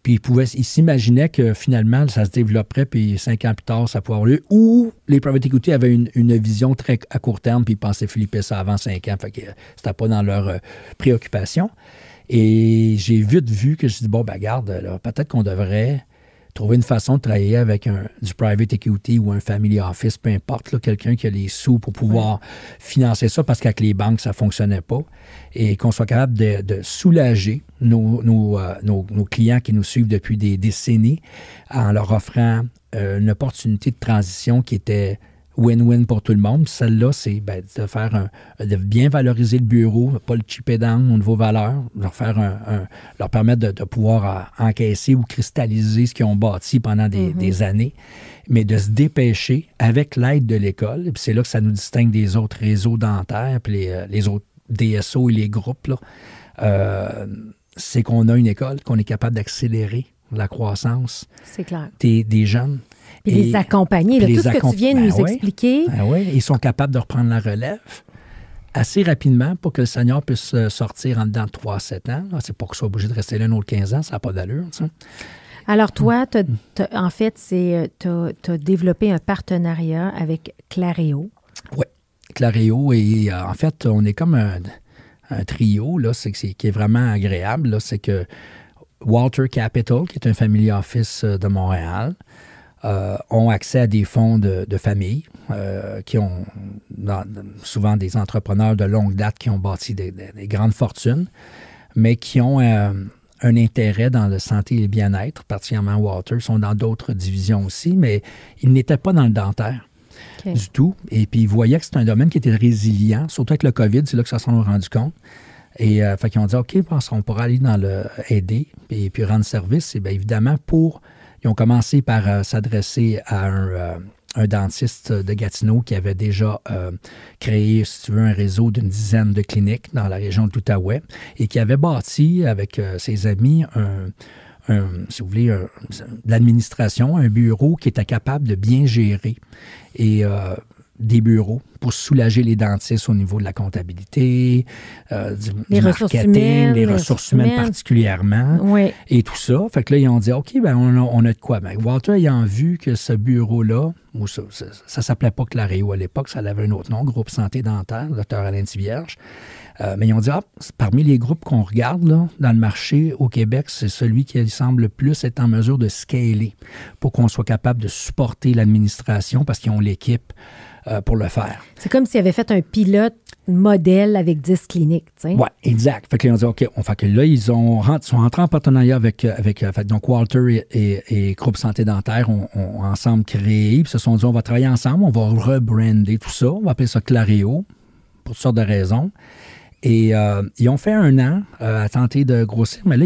Puis ils s'imaginaient que finalement, ça se développerait, puis 5 ans plus tard, ça pourrait avoir lieu. Ou les private equity avaient une vision très à court terme, puis ils pensaient flipper ça avant 5 ans. Fait que c'était pas dans leur préoccupation. Et j'ai vite vu que je me suis dit, bon, ben garde, là, peut-être qu'on devrait trouver une façon de travailler avec du private equity ou un family office, peu importe, là, quelqu'un qui a les sous pour pouvoir financer ça, parce qu'avec les banques, ça ne fonctionnait pas. Et qu'on soit capable de soulager nos clients qui nous suivent depuis des décennies en leur offrant une opportunité de transition qui était win-win pour tout le monde. Celle-là, c'est de bien valoriser le bureau, pas le chipper down au niveau valeur, leur permettre de pouvoir encaisser ou cristalliser ce qu'ils ont bâti pendant des années, mais de se dépêcher avec l'aide de l'école. Et puis c'est là que ça nous distingue des autres réseaux dentaires, puis les autres DSO et les groupes, là. C'est qu'on a une école, qu'on est capable d'accélérer la croissance des jeunes. Puis les accompagner. Là, tout ce que tu viens de nous expliquer. Ils sont capables de reprendre la relève assez rapidement pour que le senior puisse sortir en dedans de 3-7 ans. Là, c'est pas qu'il soit obligé de rester là un autre 15 ans. Ça n'a pas d'allure, ça. Alors, toi, en fait, tu as développé un partenariat avec Claréo. Oui, Claréo. Et en fait, on est comme un trio, là, qui est vraiment agréable. Là, c'est que Walter Capital, qui est un family office de Montréal, ont accès à des fonds de famille qui ont souvent des entrepreneurs de longue date qui ont bâti des grandes fortunes, mais qui ont un intérêt dans le santé et le bien-être, particulièrement Walter. Ils sont dans d'autres divisions aussi, mais ils n'étaient pas dans le dentaire du tout. Et puis, ils voyaient que c'était un domaine qui était résilient, surtout avec le COVID, c'est là que ça s'en est rendu compte. Et fait qu'ils ont dit, OK, on pourra aller dans le aider et puis rendre service. Et bien évidemment, ils ont commencé par s'adresser à un dentiste de Gatineau qui avait déjà créé, si tu veux, un réseau d'une dizaine de cliniques dans la région de l'Outaouais et qui avait bâti avec ses amis si vous voulez, de l'administration, un bureau qui était capable de bien gérer et des bureaux pour soulager les dentistes au niveau de la comptabilité, du marketing, les ressources humaines particulièrement, et tout ça. Fait que là, ils ont dit, OK, ben on a de quoi. Ben, Walter ayant vu que ce bureau-là, ça s'appelait pas Claréo à l'époque, ça avait un autre nom, Groupe Santé Dentaire, Dr. Alain Tivierge. Mais ils ont dit, parmi les groupes qu'on regarde là, dans le marché au Québec, c'est celui qui semble le plus être en mesure de scaler pour qu'on soit capable de supporter l'administration parce qu'ils ont l'équipe pour le faire. C'est comme s'ils avaient fait un pilote modèle avec 10 cliniques, tu sais. Oui, exact. Fait qu'ils ont dit, OK, fait que là, ils sont rentrés en partenariat avec donc Walter et Groupe Santé Dentaire ont ensemble créé, puis se sont dit, on va travailler ensemble, on va rebrander tout ça, on va appeler ça Claréo, pour toutes sortes de raisons. Et ils ont fait 1 an à tenter de grossir, mais là,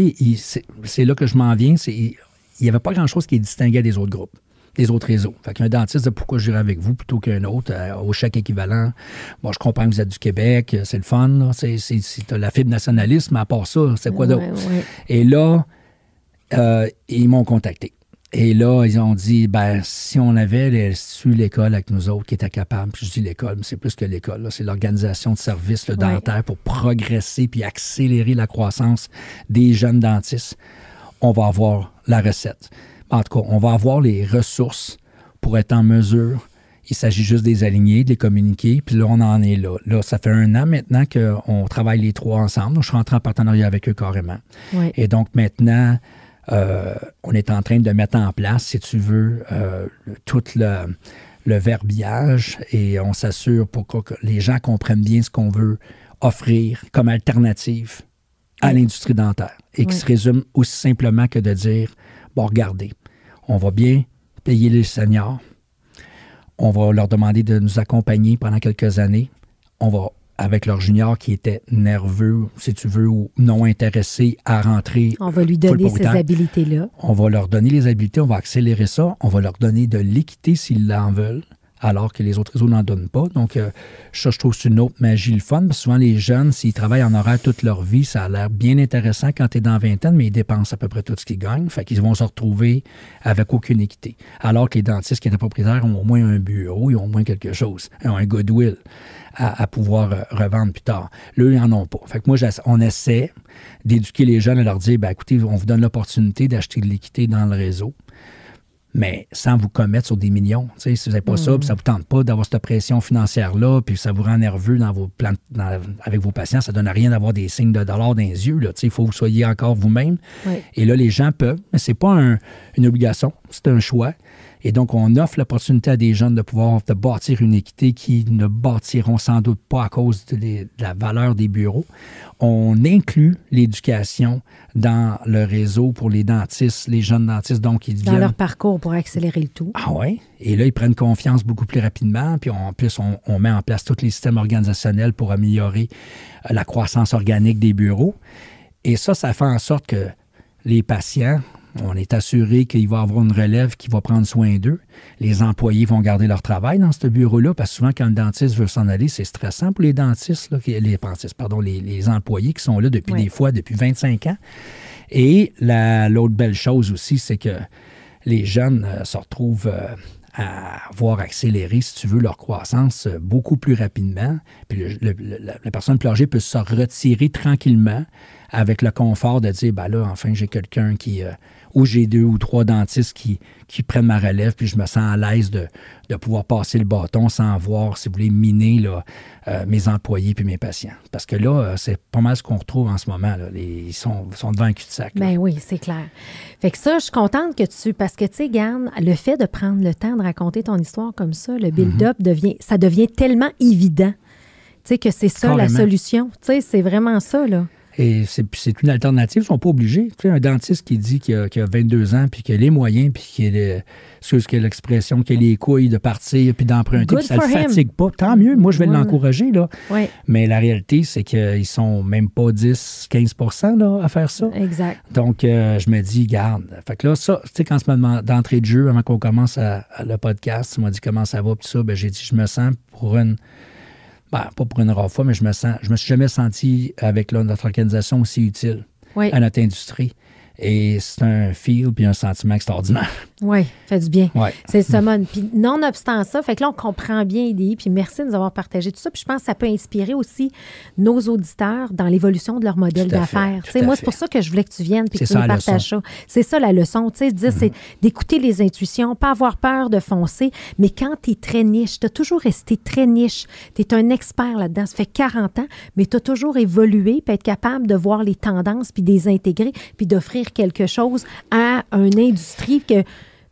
c'est là que je m'en viens, il n'y avait pas grand-chose qui les distinguait des autres groupes, des autres réseaux. Fait qu'un dentiste, pourquoi j'irais avec vous plutôt qu'un autre, au chèque équivalent. Bon, je comprends que vous êtes du Québec, c'est le fun, là, c'est la fibre nationalisme, mais à part ça, c'est quoi d'autre? Et là, ils m'ont contacté. Et là, ils ont dit, si on avait su l'école avec nous autres qui était capable, puis je dis l'école, mais c'est plus que l'école, là, c'est l'organisation de services dentaires pour progresser puis accélérer la croissance des jeunes dentistes, on va avoir la recette. En tout cas, on va avoir les ressources pour être en mesure. Il s'agit juste de les aligner, de les communiquer, puis là, on en est là. Là, ça fait 1 an maintenant qu'on travaille les 3 ensemble. Donc, je suis rentré en partenariat avec eux carrément. Oui. Et donc, maintenant, on est en train de mettre en place, si tu veux, tout le verbiage et on s'assure pour que les gens comprennent bien ce qu'on veut offrir comme alternative à l'industrie dentaire et qui se résume aussi simplement que de dire, bon, regardez, on va bien payer les seniors, on va leur demander de nous accompagner pendant quelques années, on va avec leurs juniors qui étaient nerveux, si tu veux, ou non intéressés à rentrer. On va lui donner ces habilités-là. On va leur donner les habilités, on va accélérer ça, on va leur donner de l'équité s'ils l'en veulent, alors que les autres réseaux n'en donnent pas. Donc, ça, je trouve que c'est une autre magie, le fun, parce que souvent, les jeunes, s'ils travaillent en horaire toute leur vie, ça a l'air bien intéressant quand tu es dans la vingtaine, mais ils dépensent à peu près tout ce qu'ils gagnent. Fait qu'ils vont se retrouver avec aucune équité. Alors que les dentistes qui étaient propriétaires ont au moins un bureau, ils ont au moins quelque chose, ils ont un goodwill à pouvoir revendre plus tard. Là, ils n'en ont pas. Fait que moi, on essaie d'éduquer les jeunes à leur dire, écoutez, on vous donne l'opportunité d'acheter de l'équité dans le réseau, mais sans vous commettre sur des millions. Si vous n'avez pas ça, puis ça ne vous tente pas d'avoir cette pression financière-là, puis ça vous rend nerveux dans vos plans, avec vos patients, ça ne donne rien d'avoir des signes de dollars dans les yeux. Il faut que vous soyez encore vous-même. Oui. Et là, les gens peuvent, mais ce n'est pas une obligation, c'est un choix. Et donc, on offre l'opportunité à des jeunes de bâtir une équité qui ne bâtiront sans doute pas à cause de la valeur des bureaux. On inclut l'éducation dans le réseau pour les dentistes, les jeunes dentistes. Donc, ils dans leur parcours pour accélérer le tout. Ah oui. Et là, ils prennent confiance beaucoup plus rapidement. Puis en plus, on met en place tous les systèmes organisationnels pour améliorer la croissance organique des bureaux. Et ça fait en sorte que les patients, on est assuré qu'il va y avoir une relève qui va prendre soin d'eux. Les employés vont garder leur travail dans ce bureau-là, parce que souvent, quand le dentiste veut s'en aller, c'est stressant pour les dentistes, là, les employés qui sont là depuis 25 ans. Et l'autre belle chose aussi, c'est que les jeunes se retrouvent à voir accélérer, si tu veux, leur croissance beaucoup plus rapidement. Puis la personne plus âgée peut se retirer tranquillement avec le confort de dire, là, enfin, j'ai quelqu'un ou j'ai 2 ou 3 dentistes qui prennent ma relève, puis je me sens à l'aise de pouvoir passer le bâton sans avoir, si vous voulez, miner mes employés puis mes patients. Parce que là, c'est pas mal ce qu'on retrouve en ce moment. Là. Ils sont devant un cul-de-sac. Ben oui, c'est clair. Fait que ça, je suis contente que parce que, tu sais, Garde, le fait de prendre le temps de raconter ton histoire comme ça, le build-up devient tellement évident, tu sais, que c'est ça la solution. Tu sais, c'est vraiment ça, là. Et c'est une alternative, ils ne sont pas obligés. Tu sais, un dentiste qui dit qu'il a 22 ans, puis qu'il a les moyens, puis qu'il a l'expression, qu'il a les couilles de partir, puis d'emprunter, puis ça ne le fatigue pas. Tant mieux, moi, je vais l'encourager, là. Oui. Mais la réalité, c'est qu'ils sont même pas 10-15% là, à faire ça. Exact. Donc, je me dis, garde. Fait que là, ça, tu sais, quand tu me demandes d'entrée de jeu, avant qu'on commence le podcast, tu m'as dit comment ça va, puis ça, j'ai dit, je me sens pour une... pas pour une rare fois, mais je me suis jamais senti avec notre organisation aussi utile à notre industrie. Et c'est un feel puis un sentiment extraordinaire. Oui, fait du bien. Ouais. C'est ça, Mon. Puis nonobstant ça, fait que là, on comprend bien l'idée, puis merci de nous avoir partagé tout ça. Puis je pense que ça peut inspirer aussi nos auditeurs dans l'évolution de leur modèle d'affaires. Moi, c'est pour ça que je voulais que tu viennes puis que tu nous partages ça. C'est ça la leçon, tu sais, dire, c'est d'écouter les intuitions, pas avoir peur de foncer, mais quand tu es très niche, tu as toujours resté très niche, tu es un expert là-dedans, ça fait 40 ans, mais tu as toujours évolué, puis être capable de voir les tendances, puis de les intégrer, puis d'offrir quelque chose à une industrie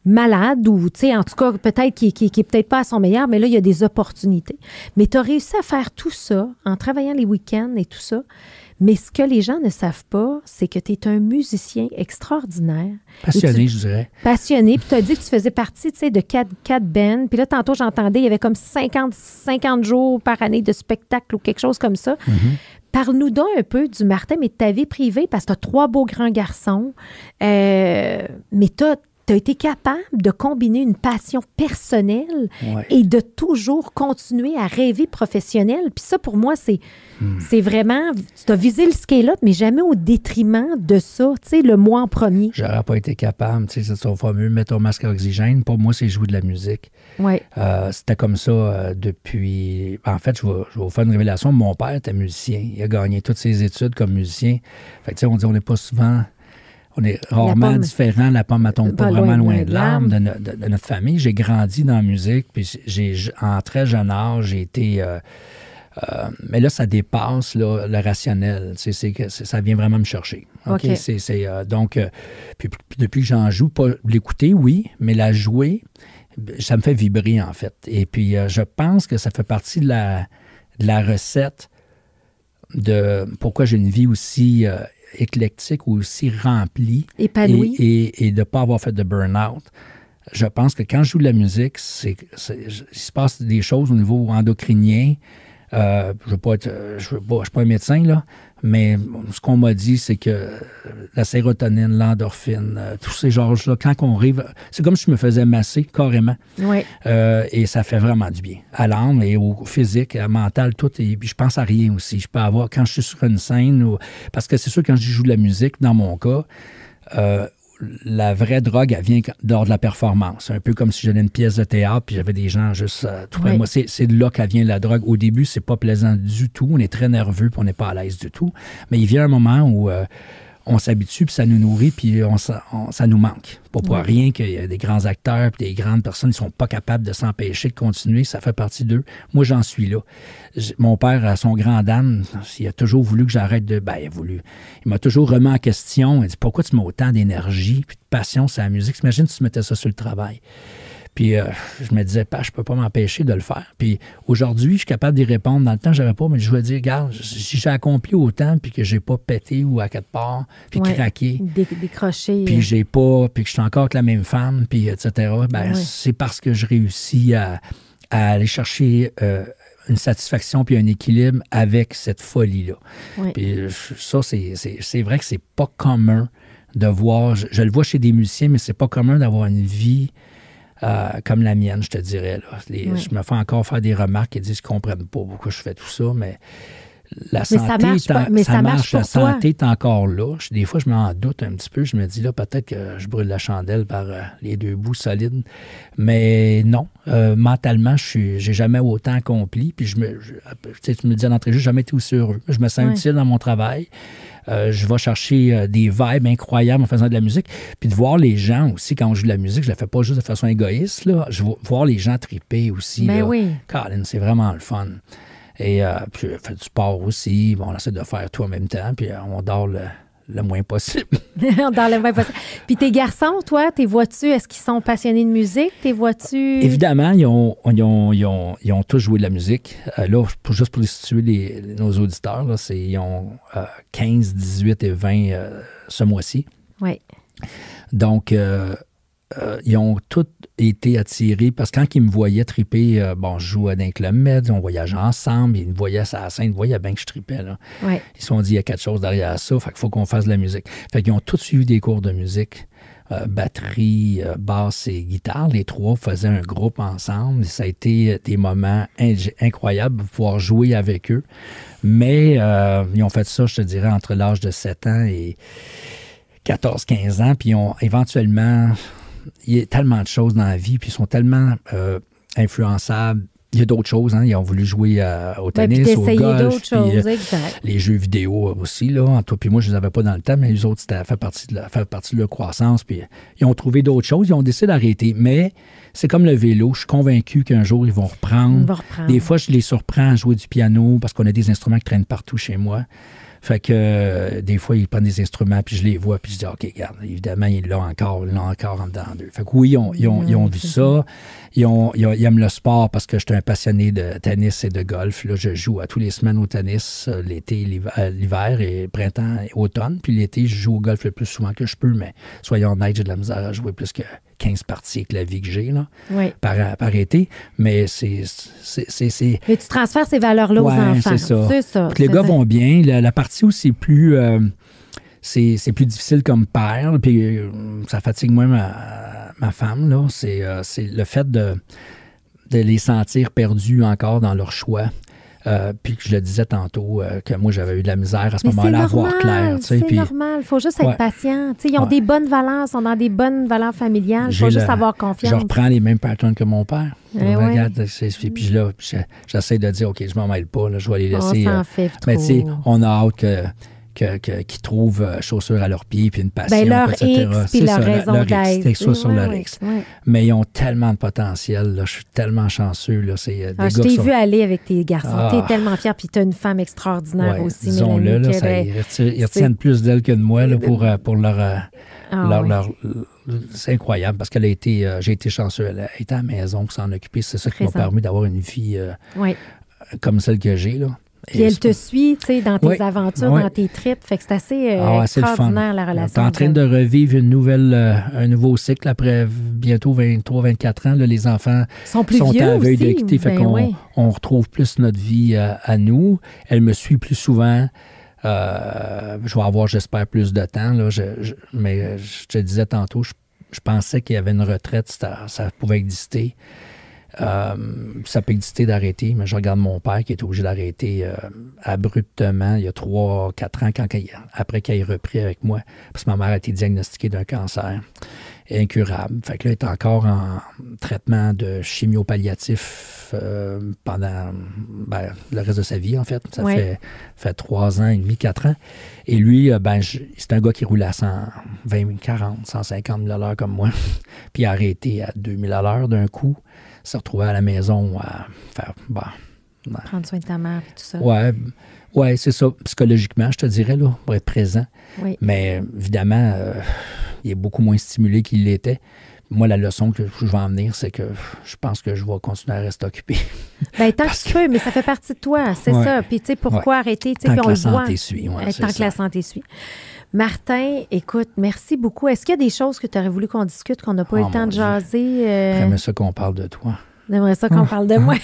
malade ou, tu sais, en tout cas, peut-être qui est peut-être pas à son meilleur, mais là, il y a des opportunités. Mais tu as réussi à faire tout ça en travaillant les week-ends et tout ça. Mais ce que les gens ne savent pas, c'est que tu es un musicien extraordinaire. Passionné, je dirais. Passionné. Puis tu as dit que tu faisais partie, tu sais, de 4 bands. Puis là, tantôt, j'entendais, il y avait comme 50 jours par année de spectacle ou quelque chose comme ça. Parle-nous donc un peu du Martin, mais de ta vie privée, parce que tu as 3 beaux grands garçons. Mais tu tu as été capable de combiner une passion personnelle Ouais. et de toujours continuer à rêver professionnel. Puis ça, pour moi, c'est vraiment... Tu as visé le scale-up, mais jamais au détriment de ça, tu sais, le moi en premier. J'aurais pas été capable, tu sais, c'est son fameux mettre ton masque à oxygène. Pour moi, c'est jouer de la musique. Oui. C'était comme ça depuis... En fait, je vais vous faire une révélation. Mon père était musicien. Il a gagné toutes ses études comme musicien. Fait que, tu sais, on dit on n'est pas souvent... On est rarement différent. La pomme ne tombe pas vraiment loin de l'arbre de notre famille. J'ai grandi dans la musique. Puis en très jeune âge, j'ai été... mais là, ça dépasse là, le rationnel. Ça vient vraiment me chercher. OK? Donc, puis depuis que j'en joue, pas l'écouter, oui, mais la jouer, ça me fait vibrer, en fait. Et puis, je pense que ça fait partie de la recette de pourquoi j'ai une vie aussi éclectique ou aussi remplie. Épanouie. Et de ne pas avoir fait de burn-out. Je pense que quand je joue de la musique, il se passe des choses au niveau endocrinien. Je ne suis pas un médecin, là, mais ce qu'on m'a dit, c'est que la sérotonine, l'endorphine, tous ces genres-là, quand on arrive, c'est comme si je me faisais masser carrément. Oui. Et ça fait vraiment du bien. À l'âme et au physique, à mental, tout. Et puis je pense à rien aussi. Je peux avoir, quand je suis sur une scène, parce que c'est sûr, quand je joue de la musique, dans mon cas, la vraie drogue, elle vient lors de la performance. Un peu comme si j'avais une pièce de théâtre puis j'avais des gens juste tout près de moi. C'est de là qu'elle vient la drogue. Au début, c'est pas plaisant du tout. On est très nerveux puis on n'est pas à l'aise du tout. Mais il vient un moment où on s'habitue puis ça nous nourrit puis ça nous manque. Pas pour rien qu'il y a des grands acteurs puis des grandes personnes qui sont pas capables de s'empêcher de continuer. Ça fait partie d'eux. Moi, j'en suis là. Mon père, à son grand dame, il a toujours voulu que j'arrête de... Ben, il m'a toujours remis en question. Il dit, pourquoi tu mets autant d'énergie puis de passion sur la musique? Imagine si tu mettais ça sur le travail. Puis je me disais, je peux pas m'empêcher de le faire. Puis aujourd'hui, je suis capable d'y répondre. Dans le temps, je n'avais pas, mais je voulais dire, regarde, si j'ai accompli autant puis que j'ai pas pété ou à quelque part, puis craqué, décroché, puis puis que je suis encore avec la même femme, puis etc., c'est parce que je réussis à aller chercher une satisfaction puis un équilibre avec cette folie-là. Oui. Puis ça, c'est vrai que c'est pas commun de voir, je le vois chez des musiciens, mais c'est pas commun d'avoir une vie comme la mienne, je te dirais. Là. Je me fais encore faire des remarques et disent qu'ils ne comprennent pas pourquoi je fais tout ça, mais la santé, la santé est encore là. Des fois, je m'en doute un petit peu. Je me dis, là, peut-être que je brûle la chandelle par les deux bouts solides. Mais non, mentalement, je n'ai jamais autant accompli. Puis tu me disais d'entrée, je n'ai jamais été aussi heureux. Je me sens utile dans mon travail. Je vais chercher des vibes incroyables en faisant de la musique. Puis de voir les gens aussi, quand on joue de la musique, je ne la fais pas juste de façon égoïste. Là. Je veux voir les gens triper aussi. Ben oui. Colin, c'est vraiment le fun. Et puis je fais du sport aussi. Bon, on essaie de faire tout en même temps. Puis on dort le moins possible. On dort le moins possible. Puis tes garçons, toi, tes vois-tu, est-ce qu'ils sont passionnés de musique? Tes vois-tu? Évidemment, ils ont tous joué de la musique. Là, juste pour les situer nos auditeurs, là, ils ont 15, 18 et 20 ce mois-ci. Oui. Donc, ils ont tous été attirés parce que quand ils me voyaient triper, je jouais dans un club med, on voyageait ensemble, ils me voyaient à la scène, ils voyaient bien que je tripais. Là. Ouais. Ils se sont dit, il y a quelque chose derrière ça, fait qu'il faut qu'on fasse de la musique. Fait qu'ils ont tous suivi des cours de musique, batterie, basse et guitare. Les trois faisaient un groupe ensemble. Ça a été des moments incroyables de pouvoir jouer avec eux. Mais ils ont fait ça, je te dirais, entre l'âge de 7 ans et 14-15 ans, puis ils ont éventuellement... Il y a tellement de choses dans la vie, puis ils sont tellement influençables. Il y a d'autres choses, hein. Ils ont voulu jouer au tennis, au golf, choses, les jeux vidéo aussi, là. En toi puis moi, je ne les avais pas dans le temps, mais les autres, ça fait partie de leur croissance, puis ils ont trouvé d'autres choses, ils ont décidé d'arrêter. Mais c'est comme le vélo, je suis convaincu qu'un jour, ils vont reprendre. Des fois, je les surprends à jouer du piano, parce qu'on a des instruments qui traînent partout chez moi. Fait que des fois, ils prennent des instruments, puis je les vois, puis je dis, OK, regarde, évidemment, ils l'ont encore en dedans d'eux. Fait que oui, ils ont vu ça. Ils aiment le sport parce que je suis un passionné de tennis et de golf. Là, je joue à tous les semaines au tennis, l'été, l'hiver et printemps et automne. Puis l'été, je joue au golf le plus souvent que je peux, mais soyons honnêtes, j'ai de la misère à jouer plus que 15 parties avec la vie que j'ai là, par été. Mais c'est... Mais tu transfères ces valeurs-là aux enfants. C'est ça. C'est ça. Les gars vont bien. La partie où c'est plus c'est plus difficile comme père, puis ça fatigue moins ma femme, là. C'est le fait de les sentir perdus encore dans leur choix. Puis que je le disais tantôt, que moi, j'avais eu de la misère à ce moment-là à voir clair. C'est normal, il faut juste être patient. T'sais, ils ont des bonnes valeurs, sont dans des bonnes valeurs familiales, il faut juste avoir confiance. Je reprends les mêmes patterns que mon père. Regarde, puis là, j'essaie de dire, OK, je m'en mêle pas, là, je vais les laisser. On s'en fait trop. Mais tu sais, on a hâte qu'ils trouvent chaussures à leurs pieds, puis une passion, leur etc. X, puis leur raison d'être. C'est ça, sur leur X. Mais ils ont tellement de potentiel. Là, je suis tellement chanceux. Là, je t'ai vu aller avec tes garçons. Tu es tellement fière, puis tu as une femme extraordinaire aussi. Disons-le, là, ils retiennent plus d'elle que de moi là, pour leur... c'est incroyable parce qu'elle j'ai été chanceux. Elle a été à la maison pour s'en occuper. C'est ça qui m'a permis d'avoir une vie comme celle que j'ai, là. Puis elle te suit, tu sais, dans tes aventures, dans tes trips. Fait que c'est assez extraordinaire, la relation. Tu es en train de revivre un nouveau cycle après bientôt 23-24 ans. Là, les enfants sont à la veille de quitter. Fait on retrouve plus notre vie à nous. Elle me suit plus souvent. Je vais avoir, j'espère, plus de temps. Là. Mais je te disais tantôt, je pensais qu'il y avait une retraite, ça pouvait exister. Ça peut exister d'arrêter, mais je regarde mon père qui est obligé d'arrêter abruptement il y a 3-4 ans après qu'il ait repris avec moi, parce que ma mère a été diagnostiquée d'un cancer incurable. Fait que là, elle est encore en traitement de chimio-palliatif pendant le reste de sa vie, en fait. Ça fait 3 ans et demi, 4 ans. Et lui, c'est un gars qui roule à 120, 40, 150 000 à l'heure comme moi, puis il a arrêté à 2 000 à l'heure d'un coup. Se retrouver à la maison à faire... prendre soin de ta mère et tout ça. Ouais, c'est ça. Psychologiquement, je te dirais, là, pour être présent. Oui. Mais évidemment, il est beaucoup moins stimulé qu'il l'était. Moi, la leçon que je vais en venir, c'est que je pense que je vais continuer à rester occupé. Tant que tu peux, mais ça fait partie de toi, c'est ça. Puis, tu sais, pourquoi arrêter? Tant que la santé suit. Tant que la santé suit. Martin, écoute, merci beaucoup. Est-ce qu'il y a des choses que tu aurais voulu qu'on discute, qu'on n'a pas eu le temps de jaser? J'aimerais ça qu'on parle de toi. J'aimerais ça qu'on parle de moi.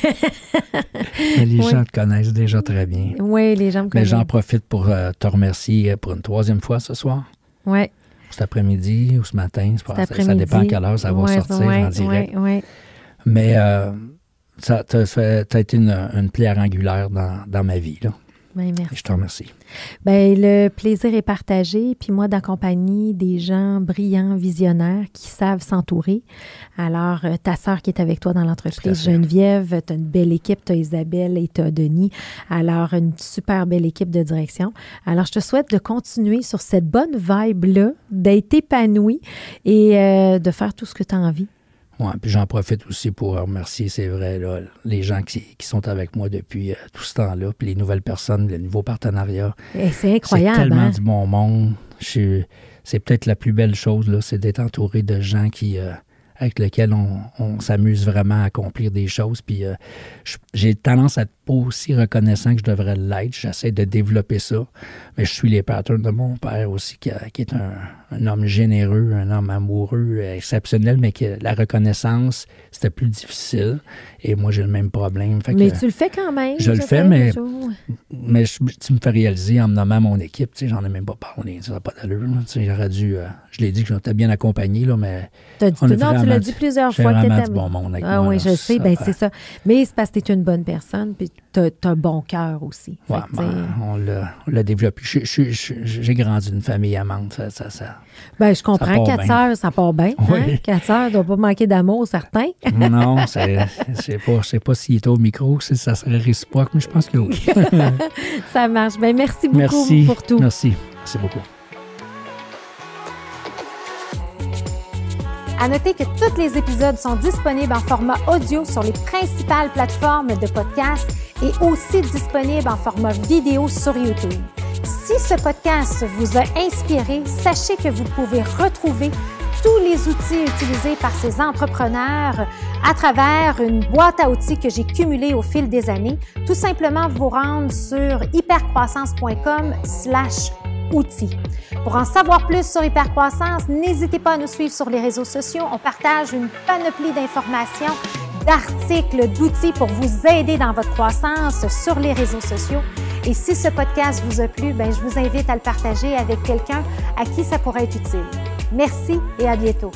Mais les gens te connaissent déjà très bien. Oui, les gens me connaissent. Mais j'en profite pour te remercier pour une 3e fois ce soir. Oui. Cet après-midi ou ce matin. Ça dépend à quelle heure ça va sortir en direct. Oui. Mais ça a été une pierre angulaire dans ma vie, là. Bien, merci. Je te remercie. Le plaisir est partagé, puis moi d'accompagner des gens brillants, visionnaires qui savent s'entourer. Alors, ta sœur qui est avec toi dans l'entreprise, Geneviève, tu as une belle équipe, tu as Isabelle et tu as Denis. Alors, une super belle équipe de direction. Alors, je te souhaite de continuer sur cette bonne vibe-là, d'être épanoui et de faire tout ce que tu as envie. Oui, puis j'en profite aussi pour remercier, c'est vrai, là, les gens qui sont avec moi depuis tout ce temps-là, puis les nouvelles personnes, les nouveaux partenariats. Et c'est incroyable. C'est tellement du bon monde. C'est peut-être la plus belle chose, là, c'est d'être entouré de gens avec lesquels on s'amuse vraiment à accomplir des choses. Puis j'ai tendance à être pas aussi reconnaissant que je devrais l'être. J'essaie de développer ça. Mais je suis les patterns de mon père aussi, qui est un homme généreux, un homme amoureux, exceptionnel, mais que la reconnaissance, c'était plus difficile. Et moi, j'ai le même problème. Mais tu le fais quand même. Je le fais, mais tu me fais réaliser en me nommant mon équipe. Tu sais, j'en ai même pas parlé. Ça n'a pas d'allure. Tu sais, j'aurais dû... je l'ai dit que j'étais bien accompagné, là, mais... Tu l'as dit plusieurs fois que tu étais... du bon monde avec moi. Ah oui, je sais, c'est ça. Mais c'est parce que tu es une bonne personne, puis tu as un bon cœur aussi. Ouais, on l'a développé. J'ai grandi d'une famille amante. Je comprends. 4 sœurs, ça part bien. Oui. Hein? 4 sœurs, ne doit pas manquer d'amour, certain. Non, je sais pas s'il est au micro, ça serait réciproque, mais je pense que oui. Ça marche. Merci beaucoup pour tout. Merci beaucoup. À noter que tous les épisodes sont disponibles en format audio sur les principales plateformes de podcast et aussi disponibles en format vidéo sur YouTube. Si ce podcast vous a inspiré, sachez que vous pouvez retrouver tous les outils utilisés par ces entrepreneurs à travers une boîte à outils que j'ai cumulée au fil des années. Tout simplement vous rendre sur hypercroissance.com/outils. Pour en savoir plus sur Hypercroissance, n'hésitez pas à nous suivre sur les réseaux sociaux. On partage une panoplie d'informations, d'articles, d'outils pour vous aider dans votre croissance sur les réseaux sociaux. Et si ce podcast vous a plu, je vous invite à le partager avec quelqu'un à qui ça pourrait être utile. Merci et à bientôt.